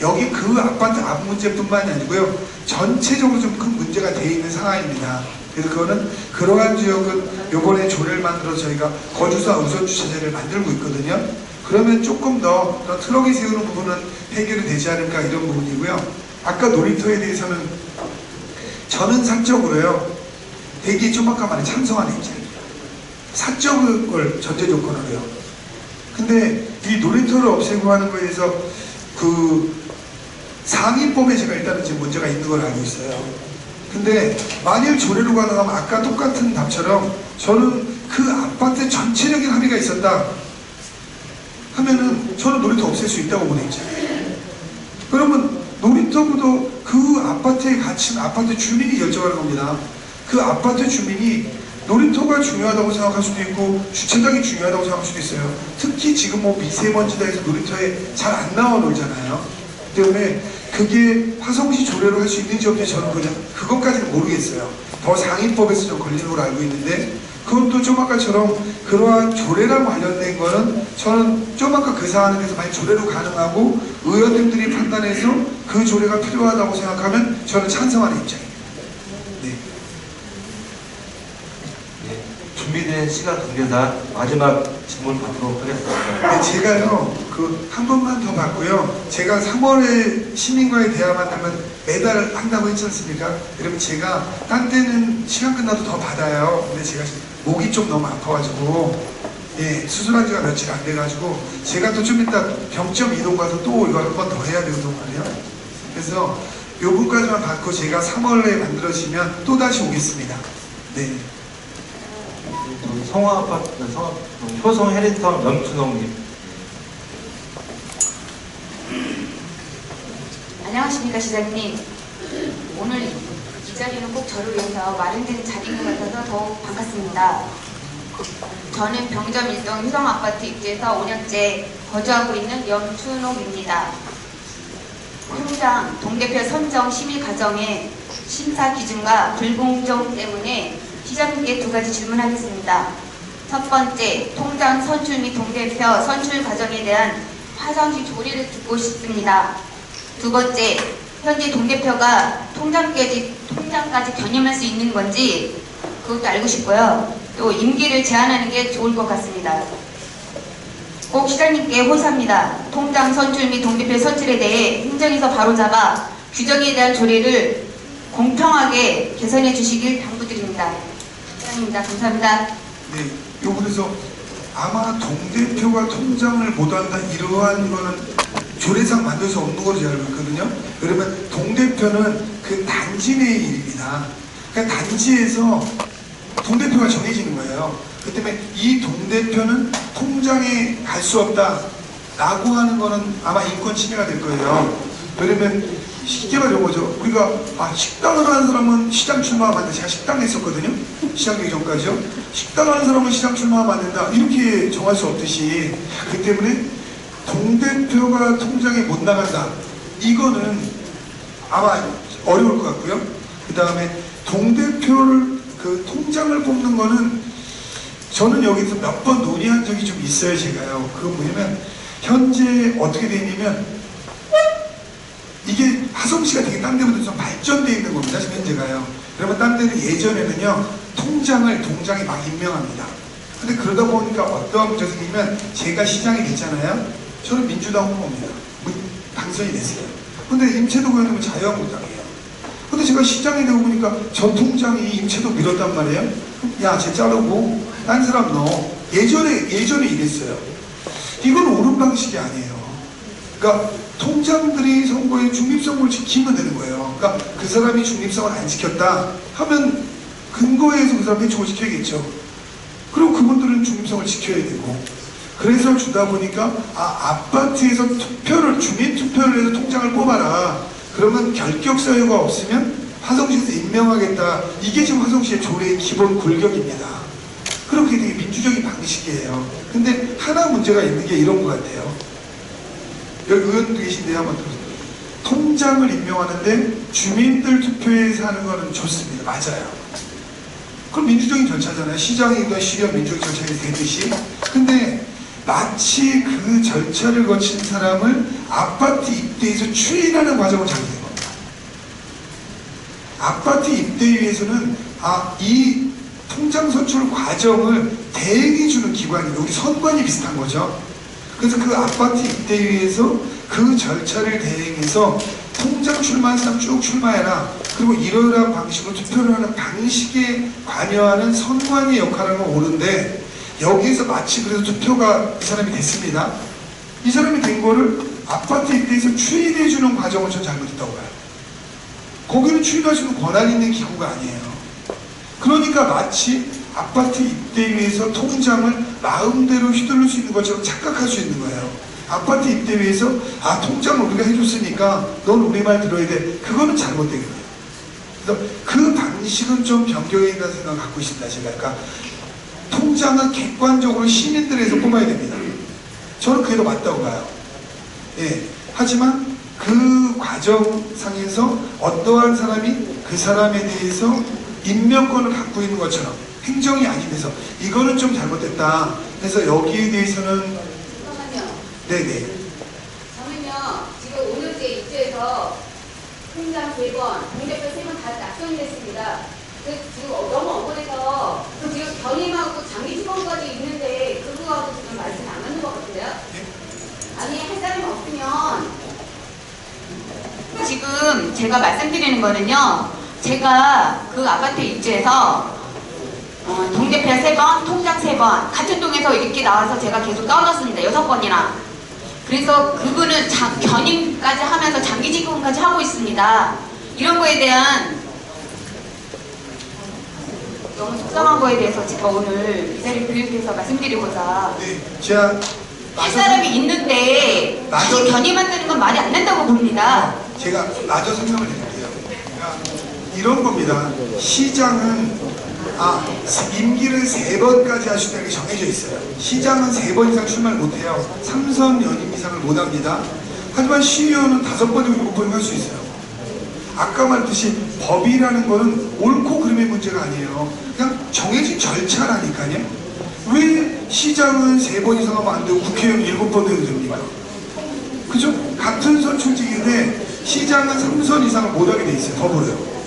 여기 그 아파트 앞 문제뿐만이 아니고요. 전체적으로 좀 큰 문제가 돼 있는 상황입니다. 그래서 그거는 그러한 지역은 요번에 조례를 만들어서 저희가 거주사 우선 주차제를 만들고 있거든요. 그러면 조금 더 그런 트럭이 세우는 부분은 해결이 되지 않을까 이런 부분이고요. 아까 놀이터에 대해서는 저는 사적으로요. 대기 좀 아까 말에 찬성하는 입장입니다. 사적을 전제 조건으로요. 근데 이 놀이터를 없애고 하는 거에 대해서 상위법에 제가 일단은 지금 문제가 있는 걸 알고 있어요. 근데 만일 조례로 가능하면 아까 똑같은 답처럼 저는 그 아파트 전체적인 합의가 있었다 하면은 저는 놀이터 없앨 수 있다고 보내죠. 그러면 놀이터보다 그 아파트에 갇힌 아파트 주민이 결정하는 겁니다. 그 아파트 주민이 놀이터가 중요하다고 생각할 수도 있고 주차장이 중요하다고 생각할 수도 있어요. 특히 지금 미세먼지다 해서 놀이터에 잘 안 나와 놀잖아요. 때문에 그게 화성시 조례로 할 수 있는지 없는지 저는 그냥 그것까지는 모르겠어요. 더 상위법에서 좀 걸리는 걸로 알고 있는데, 그것도 좀 아까처럼 그러한 조례랑 관련된 거는 저는 좀 아까 그 사안에 대해서 만약 조례로 가능하고 의원님들이 판단해서 그 조례가 필요하다고 생각하면 저는 찬성하는 입장입니다. 네. 네, 준비된 시간 관계상 마지막 질문 받도록 하겠습니다. 네, 제가요, 한 번만 더 받고요. 제가 3월에 시민과의 대화 만나면 매달 한다고 했지 않습니까? 여러분, 제가 딴 때는 시간 끝나도 더 받아요. 근데 제가 목이 좀 너무 아파가지고, 예, 수술한 지가 며칠 안 돼가지고, 제가 또 좀 이따 병점 이동 가서 또 이거 한 번 더 해야 되거든요. 그래서 요분까지만 받고 제가 3월에 만들어지면 또 다시 오겠습니다. 네. 성화아파트, 효성 해리턴 명춘홍님. 안녕하십니까 시장님. 오늘 이 자리는 꼭 저를 위해서 마련된 자리인 것 같아서 더욱 반갑습니다. 저는 병점 1동 효성아파트 입주해서 5년째 거주하고 있는 염춘옥입니다. 통장 동대표 선정 심의 과정의 심사 기준과 불공정 때문에 시장님께 2가지 질문하겠습니다. 첫 번째, 통장 선출 및 동대표 선출 과정에 대한 화성시 조례를 듣고 싶습니다. 두 번째, 현재 동대표가 통장까지 견임할 수 있는 건지 그것도 알고 싶고요. 또 임기를 제한하는 게 좋을 것 같습니다. 꼭 시장님께 호소합니다. 통장 선출 및 동대표 선출에 대해 행정에서 바로잡아 규정에 대한 조례를 공평하게 개선해 주시길 당부드립니다. 시장님입니다. 감사합니다. 네, 그래서 아마 동대표가 통장을 못한다 이러한 거는 조례상 만들 수 없는 걸로 제가 알고 있거든요. 그러면 동대표는 그 단지 내의 일입니다. 그러니까 단지에서 동대표가 정해지는 거예요. 그 때문에 이 동대표는 통장에 갈 수 없다 라고 하는 거는 아마 인권 침해가 될 거예요. 왜냐면 쉽게 말하는 거죠. 우리가 식당을 하는 사람은 시장 출마하면 안 된다. 제가 식당 했었거든요. 시장 되기 전까지요. 식당 하는 사람은 시장 출마하면 안 된다. 이렇게 정할 수 없듯이, 그 때문에 동대표가 통장에 못 나간다. 이거는 아마 어려울 것 같고요. 그 다음에 동대표를 통장을 뽑는 거는 저는 여기서 몇 번 논의한 적이 좀 있어요. 제가요. 그건 뭐냐면 현재 어떻게 돼 있냐면 이게 화성시가 되게 딴 데보다 좀 발전되어 있는 겁니다. 지금 현재가요. 그러면 딴 데는 예전에는요 동장이 막 임명합니다. 근데 그러다 보니까 어떤 문제가 생기면 제가 시장이 됐잖아요. 저는 민주당 후보입니다. 당선이 됐어요. 근데 임채도 의원님은 자유한국당이에요. 근데 제가 시장이 되고 보니까 전 통장이 임채도 밀었단 말이에요. 야, 쟤 자르고 딴 사람 넣어. 예전에 이랬어요. 이건 옳은 방식이 아니에요. 그러니까 통장들이 선거의 중립성을 지키면 되는 거예요. 그러니까 그 사람이 중립성을 안 지켰다 하면 근거에 의해서 그 사람 회초를 지켜야겠죠. 그리고 그분들은 중립성을 지켜야 되고, 그래서 주다 보니까 아파트에서 주민 투표를 해서 통장을 뽑아라. 그러면 결격 사유가 없으면 화성시에서 임명하겠다. 이게 지금 화성시의 조례의 기본 굴격입니다. 그렇게 되게 민주적인 방식이에요. 근데 하나 문제가 있는 게 이런 것 같아요. 여기 의원도 계신데 한번 들어보세요. 통장을 임명하는데 주민들 투표에서 하는 거는 좋습니다. 맞아요. 그럼 민주적인 절차잖아요. 시장이든 시련 민주적 절차가 되듯이. 근데 마치 그 절차를 거친 사람을 아파트 입대에서 추인하는 과정을 잘못된 겁니다. 아파트 입대위에서는 이 통장 선출 과정을 대행해주는 기관이에요. 우리 선관위 비슷한 거죠. 그래서 그 아파트 입대위에서 그 절차를 대행해서 통장 출마한 사람 쭉 출마해라. 그리고 이러이러한 방식으로 투표를 하는 방식에 관여하는 선관위 역할은 옳은데, 여기에서 마치 그래서 투표가 이 사람이 됐습니다. 이 사람이 된 거를 아파트 입대에서 추인해주는 과정을 전 잘못했다고 봐요. 거기는 추인할 수 있는 권한이 있는 기구가 아니에요. 그러니까 마치 아파트 입대위에서 통장을 마음대로 휘둘릴 수 있는 것처럼 착각할 수 있는 거예요. 아파트 입대위에서 통장을 우리가 해줬으니까 넌 우리 말 들어야 돼. 그거는 잘못된 거예요. 그래서 그 방식은 좀 변경해야 된다는 생각을 갖고 있습니다. 제가. 그러니까 통장은 객관적으로 시민들에서 뽑아야 됩니다. 저는 그게 더 맞다고 봐요. 예. 하지만 그 과정상에서 어떠한 사람이 그 사람에 대해서 임명권을 갖고 있는 것처럼 행정이 아니면서 이거는 좀 잘못됐다. 그래서 여기에 대해서는 잠깐만요. 네네. 저는요, 지금 오늘째 입주해서 통장 3번, 동대표 3번 다 낙선이 됐습니다. 지금 너무 억울해서 지금 견임하고 장기 직원까지 있는데 그거하고 지금 말씀이 안 맞는 것 같아요. 아니, 할 사람이 없으면 지금 제가 말씀드리는 거는요, 제가 그 아파트에 입주해서 동대표 3번, 통장 3번 같은 동에서 이렇게 나와서 제가 계속 떠났습니다. 6번이나. 그래서 그분은 견임까지 하면서 장기 직원까지 하고 있습니다. 이런 거에 대한 너무 속상한 거에 대해서 제가 오늘 이 자리를 교육해서 말씀드리고자 네, 제가 할 사람이 있는데 다시 견임한다는 건 말이 안 된다고 봅니다. 제가 마저 설명을 드릴게요. 그러니까 이런 겁니다. 시장은 임기를 3번까지 할 수 있다는 게 정해져 있어요. 시장은 3번 이상 출마를 못해요. 3선 연임 이상을 못합니다. 하지만 시의원은 5번이고 7번이고 할 수 있어요. 아까 말했듯이 법이라는 거는 옳고 그름의 문제가 아니에요. 그냥 정해진 절차라니까요. 왜 시장은 3번 이상 하면 안 되고 국회의원 7번 해도 됩니까? 그죠? 같은 선출직인데 시장은 3선 이상을 못하게 돼 있어요. 더불어요.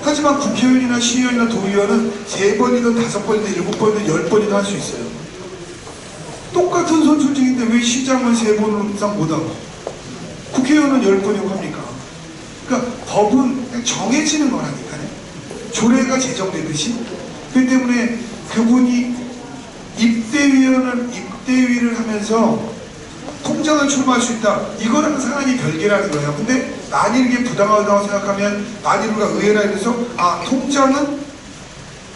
하지만 국회의원이나 시의원이나 도의원은 3번이든 5번이든 7번이든 10번이든 할 수 있어요. 똑같은 선출직인데 왜 시장은 3번 이상 못하고 국회의원은 10번이고 합니까? 그러니까 법은 그냥 정해지는 거라니까요. 조례가 제정되듯이. 그렇기 때문에 그분이 입대위를 하면서 통장을 출마할 수 있다. 이거랑 상황이 별개라는 거예요. 근데 만일 이게 부당하다고 생각하면 만일 우리가 의회라 해서 통장은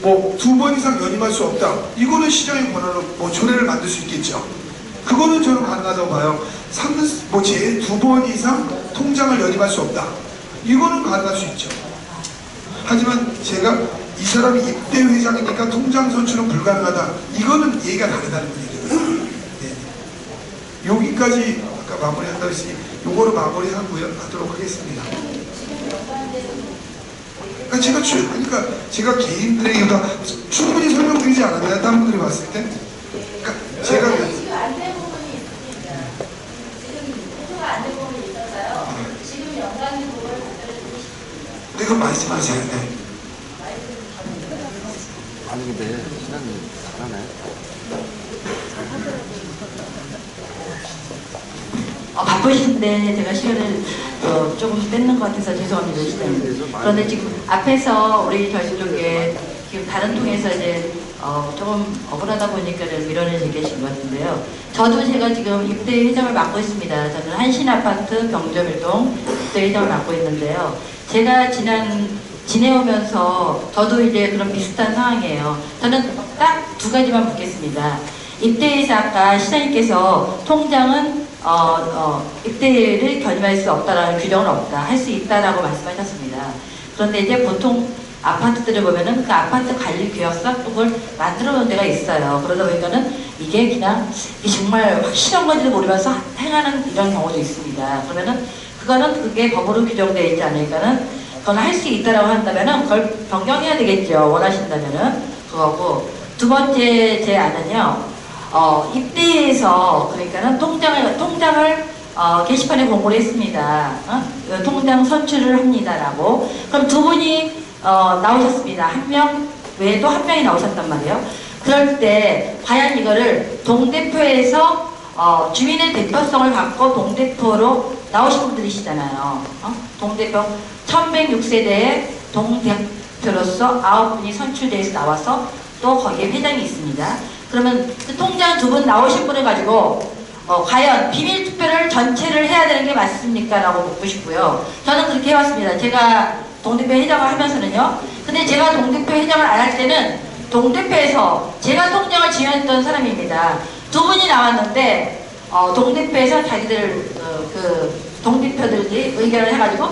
뭐 2번 이상 연임할 수 없다. 이거는 시장의 권한으로 뭐 조례를 만들 수 있겠죠. 그거는 저는 가능하다고 봐요. 제 2번 이상 통장을 연임할 수 없다. 이거는 가능할 수 있죠. 하지만 제가 이 사람이 입대 회장이니까 통장 선출은 불가능하다. 이거는 얘기가 다르다는 얘기거든요. 네. 여기까지 아까 마무리한다고 했으니 요거로 마무리하도록 하겠습니다. 그러니까 제가 개인들의 이유가 충분히 설명드리지 않았나요? 다른 분들이 봤을 때? 그러니까 제가 지금 안 된 부분이 있습니다. 지금 호소가 안 된 부분이 있어서요. 지금 연관된 부분을 만들어주고 싶습니다. 네, 그럼 말씀하세요. 네. 아니 근데 시장님 잘하네. 바쁘신데 제가 시간을 조금 뺏는 것 같아서 죄송합니다, 시장님. 그런데 지금 앞에서 우리 저쪽에 지금 다른 통에서 이제 조금 억울하다 보니까 밀어내고 계신 것 같은데요. 저도 제가 지금 입대 회장을 맡고 있습니다. 저는 한신아파트 경점일동 입대 회장을 맡고 있는데요. 제가 지내오면서 저도 이제 그런 비슷한 상황이에요. 저는 딱 2가지만 묻겠습니다. 입대에서 아까 시장님께서 통장은 입대를 견임할 수 없다라는 규정은 없다. 할 수 있다라고 말씀하셨습니다. 그런데 이제 보통 아파트들을 보면은 그 아파트 관리 계획서 그걸 만들어 놓은 데가 있어요. 그러다 보니까는 이게 그냥 정말 확실한 건지도 모르면서 행하는 이런 경우도 있습니다. 그러면은 그게 법으로 규정되어 있지 않으니까는 그건 할 수 있다라고 한다면은 그걸 변경해야 되겠죠. 원하신다면은 그거고. 2번째 제 안은요. 입대에서 그러니까는 통장을 게시판에 공고를 했습니다. 통장 선출을 합니다라고. 그럼 2분이 나오셨습니다. 1명 외에도 1명이 나오셨단 말이에요. 그럴 때 과연 이거를 동대표에서 주민의 대표성을 갖고 동대표로 나오신 분들이시잖아요. 동대표 1106세대의 동대표로서 9분이 선출돼서 나와서 또 거기에 회장이 있습니다. 그러면 그 통장 2분 나오신 분을 가지고 과연 비밀투표를 전체를 해야 되는 게 맞습니까? 라고 묻고 싶고요. 저는 그렇게 해왔습니다. 제가 동대표 회장을 하면서는요. 근데 제가 동대표 회장을 안 할 때는 동대표에서 제가 통장을 지원했던 사람입니다. 2분이 나왔는데 동대표에서 자기들 동대표들이 의견을 해가지고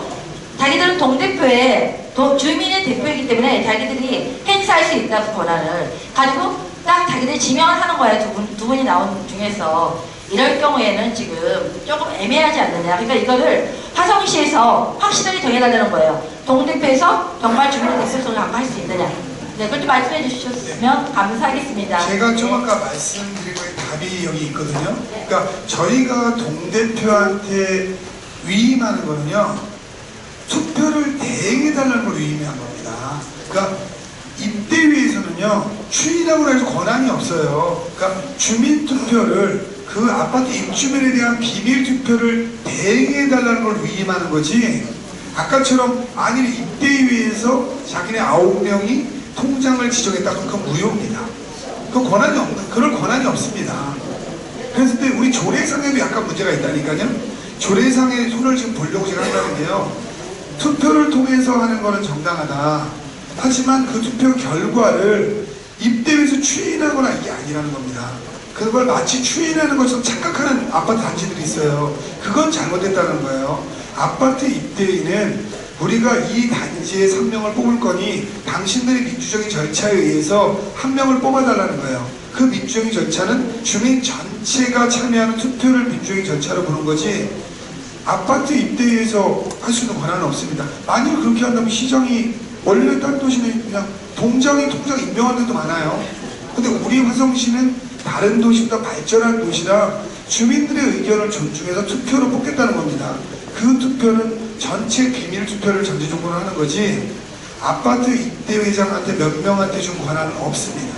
자기들은 동대표에 주민의 대표이기 때문에 자기들이 행사할 수 있다고 권한을 가지고 딱 자기들이 지명을 하는 거예요. 두 분이 나온 중에서. 이럴 경우에는 지금 조금 애매하지 않느냐. 그러니까 이거를 화성시에서 확실하게 정해달라는 거예요. 동대표에서 경발 주민의 대표성을 갖고 할 수 있느냐. 네, 그걸 좀 말씀해 주셨으면 감사하겠습니다. 제가 좀 아까 말씀드린 거에 답이 여기 있거든요. 그러니까 저희가 동대표한테 위임하는 거는요, 투표를 대행해달라는 걸 위임한 겁니다. 그러니까 입대위에서는요, 추인하고 해서 권한이 없어요. 그러니까 주민투표를 그 아파트 입주민에 대한 비밀투표를 대행해달라는 걸 위임하는 거지, 아까처럼 만일 입대위에서 자기네 9명이 통장을 지정했다 그러면 그건 무효입니다. 그 권한이 없는, 그럴 권한이 없습니다. 그래서 근데 우리 조례상에도 약간 문제가 있다니까요. 조례상에 손을 지금 보려고 제가 한다는 게요, 투표를 통해서 하는 거는 정당하다. 하지만 그 투표 결과를 입대위에서 추인하거나 이게 아니라는 겁니다. 그걸 마치 추인하는 것처럼 착각하는 아파트 단지들이 있어요. 그건 잘못됐다는 거예요. 아파트 입대위는 우리가 이 단지에 3명을 뽑을 거니 당신들의 민주적인 절차에 의해서 1명을 뽑아달라는 거예요. 그 민주적인 절차는 주민 전체가 참여하는 투표를 민주적인 절차로 보는 거지, 아파트 입대위에서 할 수 있는 권한은 없습니다. 만일 그렇게 한다면 시장이, 원래 다른 도시는 그냥 통장 임명하는 데도 많아요. 근데 우리 화성시는 다른 도시보다 발전한 도시라 주민들의 의견을 존중해서 투표로 뽑겠다는 겁니다. 그 투표는 전체 비밀 투표를 전제적으로 하는 거지, 아파트 입대회장한테 몇 명한테 준 권한은 없습니다.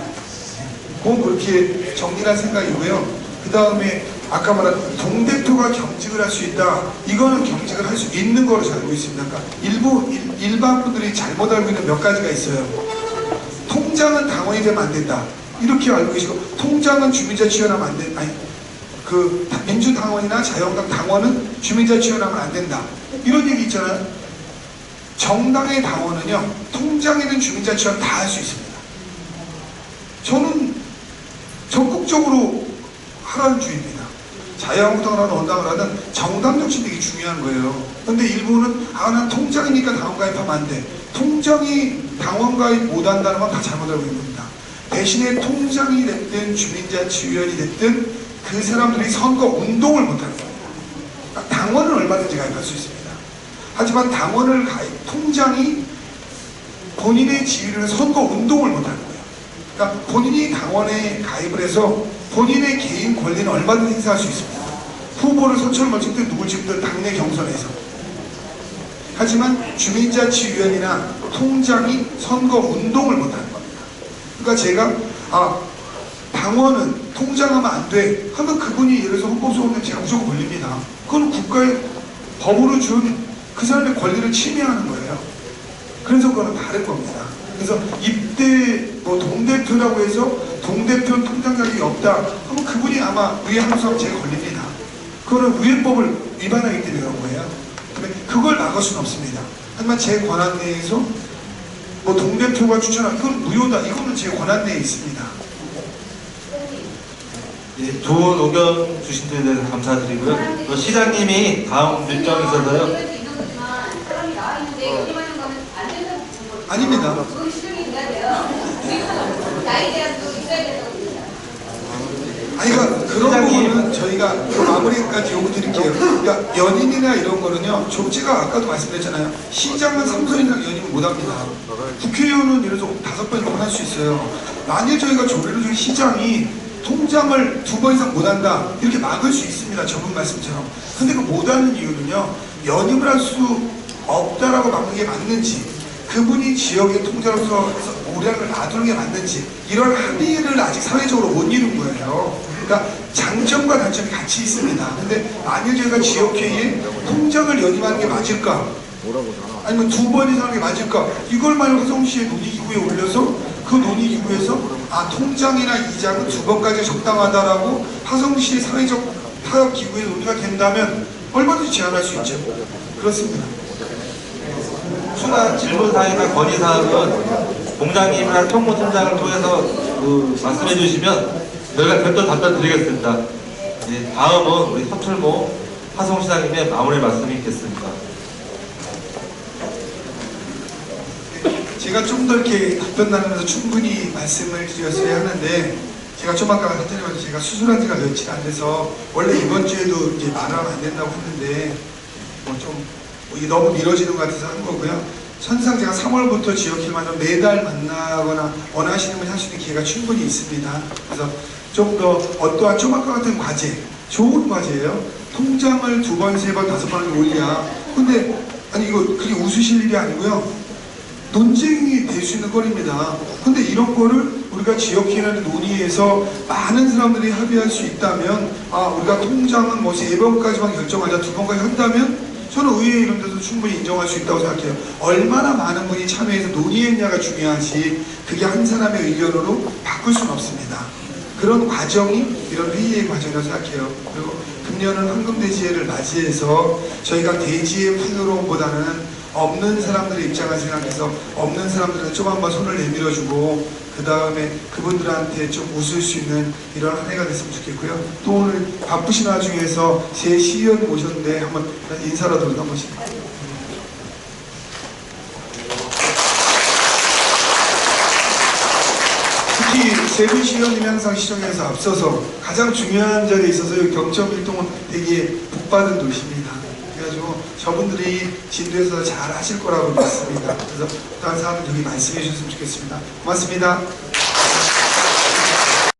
그건 그렇게 정리할 생각이고요. 그 다음에 아까 말한 동대표가 경직을 할 수 있다, 이거는 경직을 할 수 있는 거로 잘 알고 있습니다. 그러니까 일반 분들이 잘못 알고 있는 몇 가지가 있어요. 통장은 당원이 되면 안 된다, 이렇게 알고 계시고, 통장은 주민자치위원회하면 안 된다, 아니 그 민주당원이나 자유한국당 당원은 주민자치위원회하면 안 된다, 이런 얘기 있잖아요. 정당의 당원은요, 통장이든 주민자치위원회 다 할 수 있습니다. 저는 적극적으로 하라는 주의입니다. 자유한국당을 하든 원당을 하든 정당 정치 되게 중요한 거예요. 근데 일부는 난 통장이니까 당원 가입하면 안 돼, 통장이 당원 가입 못 한다는 건 다 잘못 알고 있는 겁니다. 대신에 통장이 됐든 주민자치위원이 됐든 그 사람들이 선거 운동을 못하는 겁니다. 그러니까 당원은 얼마든지 가입할 수 있습니다. 하지만 당원을 통장이 본인의 지위를 선거 운동을 못하는 거예요. 그러니까 본인이 당원에 가입을 해서 본인의 개인 권리는 얼마든지 행사할 수 있습니다. 후보를 선출을 마칠 때 누굴 찍든 당내 경선에서. 하지만 주민자치위원이나 통장이 선거 운동을 못하는 겁니다. 그러니까 제가 당원은 통장하면 안 돼 하면 그분이 예를 들어서 헌법소원에 제가 무조건 걸립니다. 그건 국가의 법으로 준 그 사람의 권리를 침해하는 거예요. 그래서 그거는 다를 겁니다. 그래서 동대표라고 해서 동대표 통장 자격이 없다 하면 그분이 아마 위헌성 제가 걸립니다. 그거는 위헌법을 위반하기 때문에 그런 거예요. 그걸 막을 수는 없습니다. 하지만 제 권한 내에서 동대표가 추천한 이건 무효다, 이거는 제 권한 내에 있습니다. 예, 좋은 의견 주신 데 대해서 감사드리고요. 또 시장님이 다음 일정이 있어서요. 아닙니다. 아니, 그런 부분은 저희가 마무리까지 요구 드릴게요. 그러니까 연인이나 이런 거는요, 제가 아까도 말씀드렸잖아요. 시장은 3선이나 연임을 못합니다. 국회의원은 예를 들어서 5번 이상 할 수 있어요. 만일 저희가 조례를 중에 시장이 통장을 2번 이상 못한다 이렇게 막을 수 있습니다. 저분 말씀처럼. 근데 그 못하는 이유는요, 연임을 할 수 없다라고 막는 게 맞는지, 그분이 지역의 통장으로서 오량을 놔두는 게 맞는지, 이런 합의를 아직 사회적으로 못 이룬 거예요. 그러니까 장점과 단점이 같이 있습니다. 근데 만일 저희가 지역회의에 통장을 연임하는 게 맞을까? 아니면 2번 이상 하는 게 맞을까? 이걸 만약 화성시의 논의기구에 올려서 그 논의기구에서 통장이나 이장은 2번까지 적당하다라고 화성시의 사회적 타협기구에 논의가 된다면 얼마든지 제안할 수 있죠. 그렇습니다. 추가 질문사항이나 건의사항은 공장님이나 총무팀장을 통해서 말씀해 주시면 저희가 별도 답변 드리겠습니다. 예, 다음은 우리 서철모 화성시장님의 마무리 말씀이 있겠습니다. 제가 좀 더 이렇게 답변 나누면서 충분히 말씀을 드렸어야 하는데, 제가 좀 아까 한자리마다 제가 수술한 지가 며칠 안 돼서 원래 이번 주에도 이제 말하면 안 된다고 했는데, 이게 너무 미뤄지는 것 같아서 한 거고요. 선상 제가 3월부터 지역회의만 매달 만나거나 원하시는 분이 할 수 있는 기회가 충분히 있습니다. 그래서 좀 더 어떠한 조막과 같은 과제, 좋은 과제예요. 통장을 2번, 3번, 5번을 올려. 근데 아니 이거 그게 웃으실 일이 아니고요. 논쟁이 될 수 있는 거리입니다. 근데 이런 거를 우리가 지역회의라는 논의에서 많은 사람들이 합의할 수 있다면, 우리가 통장은 뭐 3번까지만 결정하자, 2번까지 한다면 저는 의회 이런 데서 충분히 인정할 수 있다고 생각해요. 얼마나 많은 분이 참여해서 논의했냐가 중요하지 그게 한 사람의 의견으로 바꿀 수는 없습니다. 그런 과정이 이런 회의의 과정이라고 생각해요. 그리고 금년은 황금대지혜를 맞이해서 저희가 대지의 풍요로움보다는 없는 사람들의 입장을 생각해서 없는 사람들은 좀 한번 손을 내밀어주고 그 다음에 그분들한테 좀 웃을 수 있는 이런 한 해가 됐으면 좋겠고요. 또 오늘 바쁘신 와중에서 제 시의원 모셨는데 한번 인사라도 한 번씩. 특히 세분 시의원님이 항상 시정에서 앞서서 가장 중요한 자리에 있어서 경천밀동은 되게 복받은 도시입니다. 그래가지고 저분들이 진도에서 잘 하실 거라고 믿습니다. 그래서 다른 사람들 여기 말씀해 주셨으면 좋겠습니다. 고맙습니다.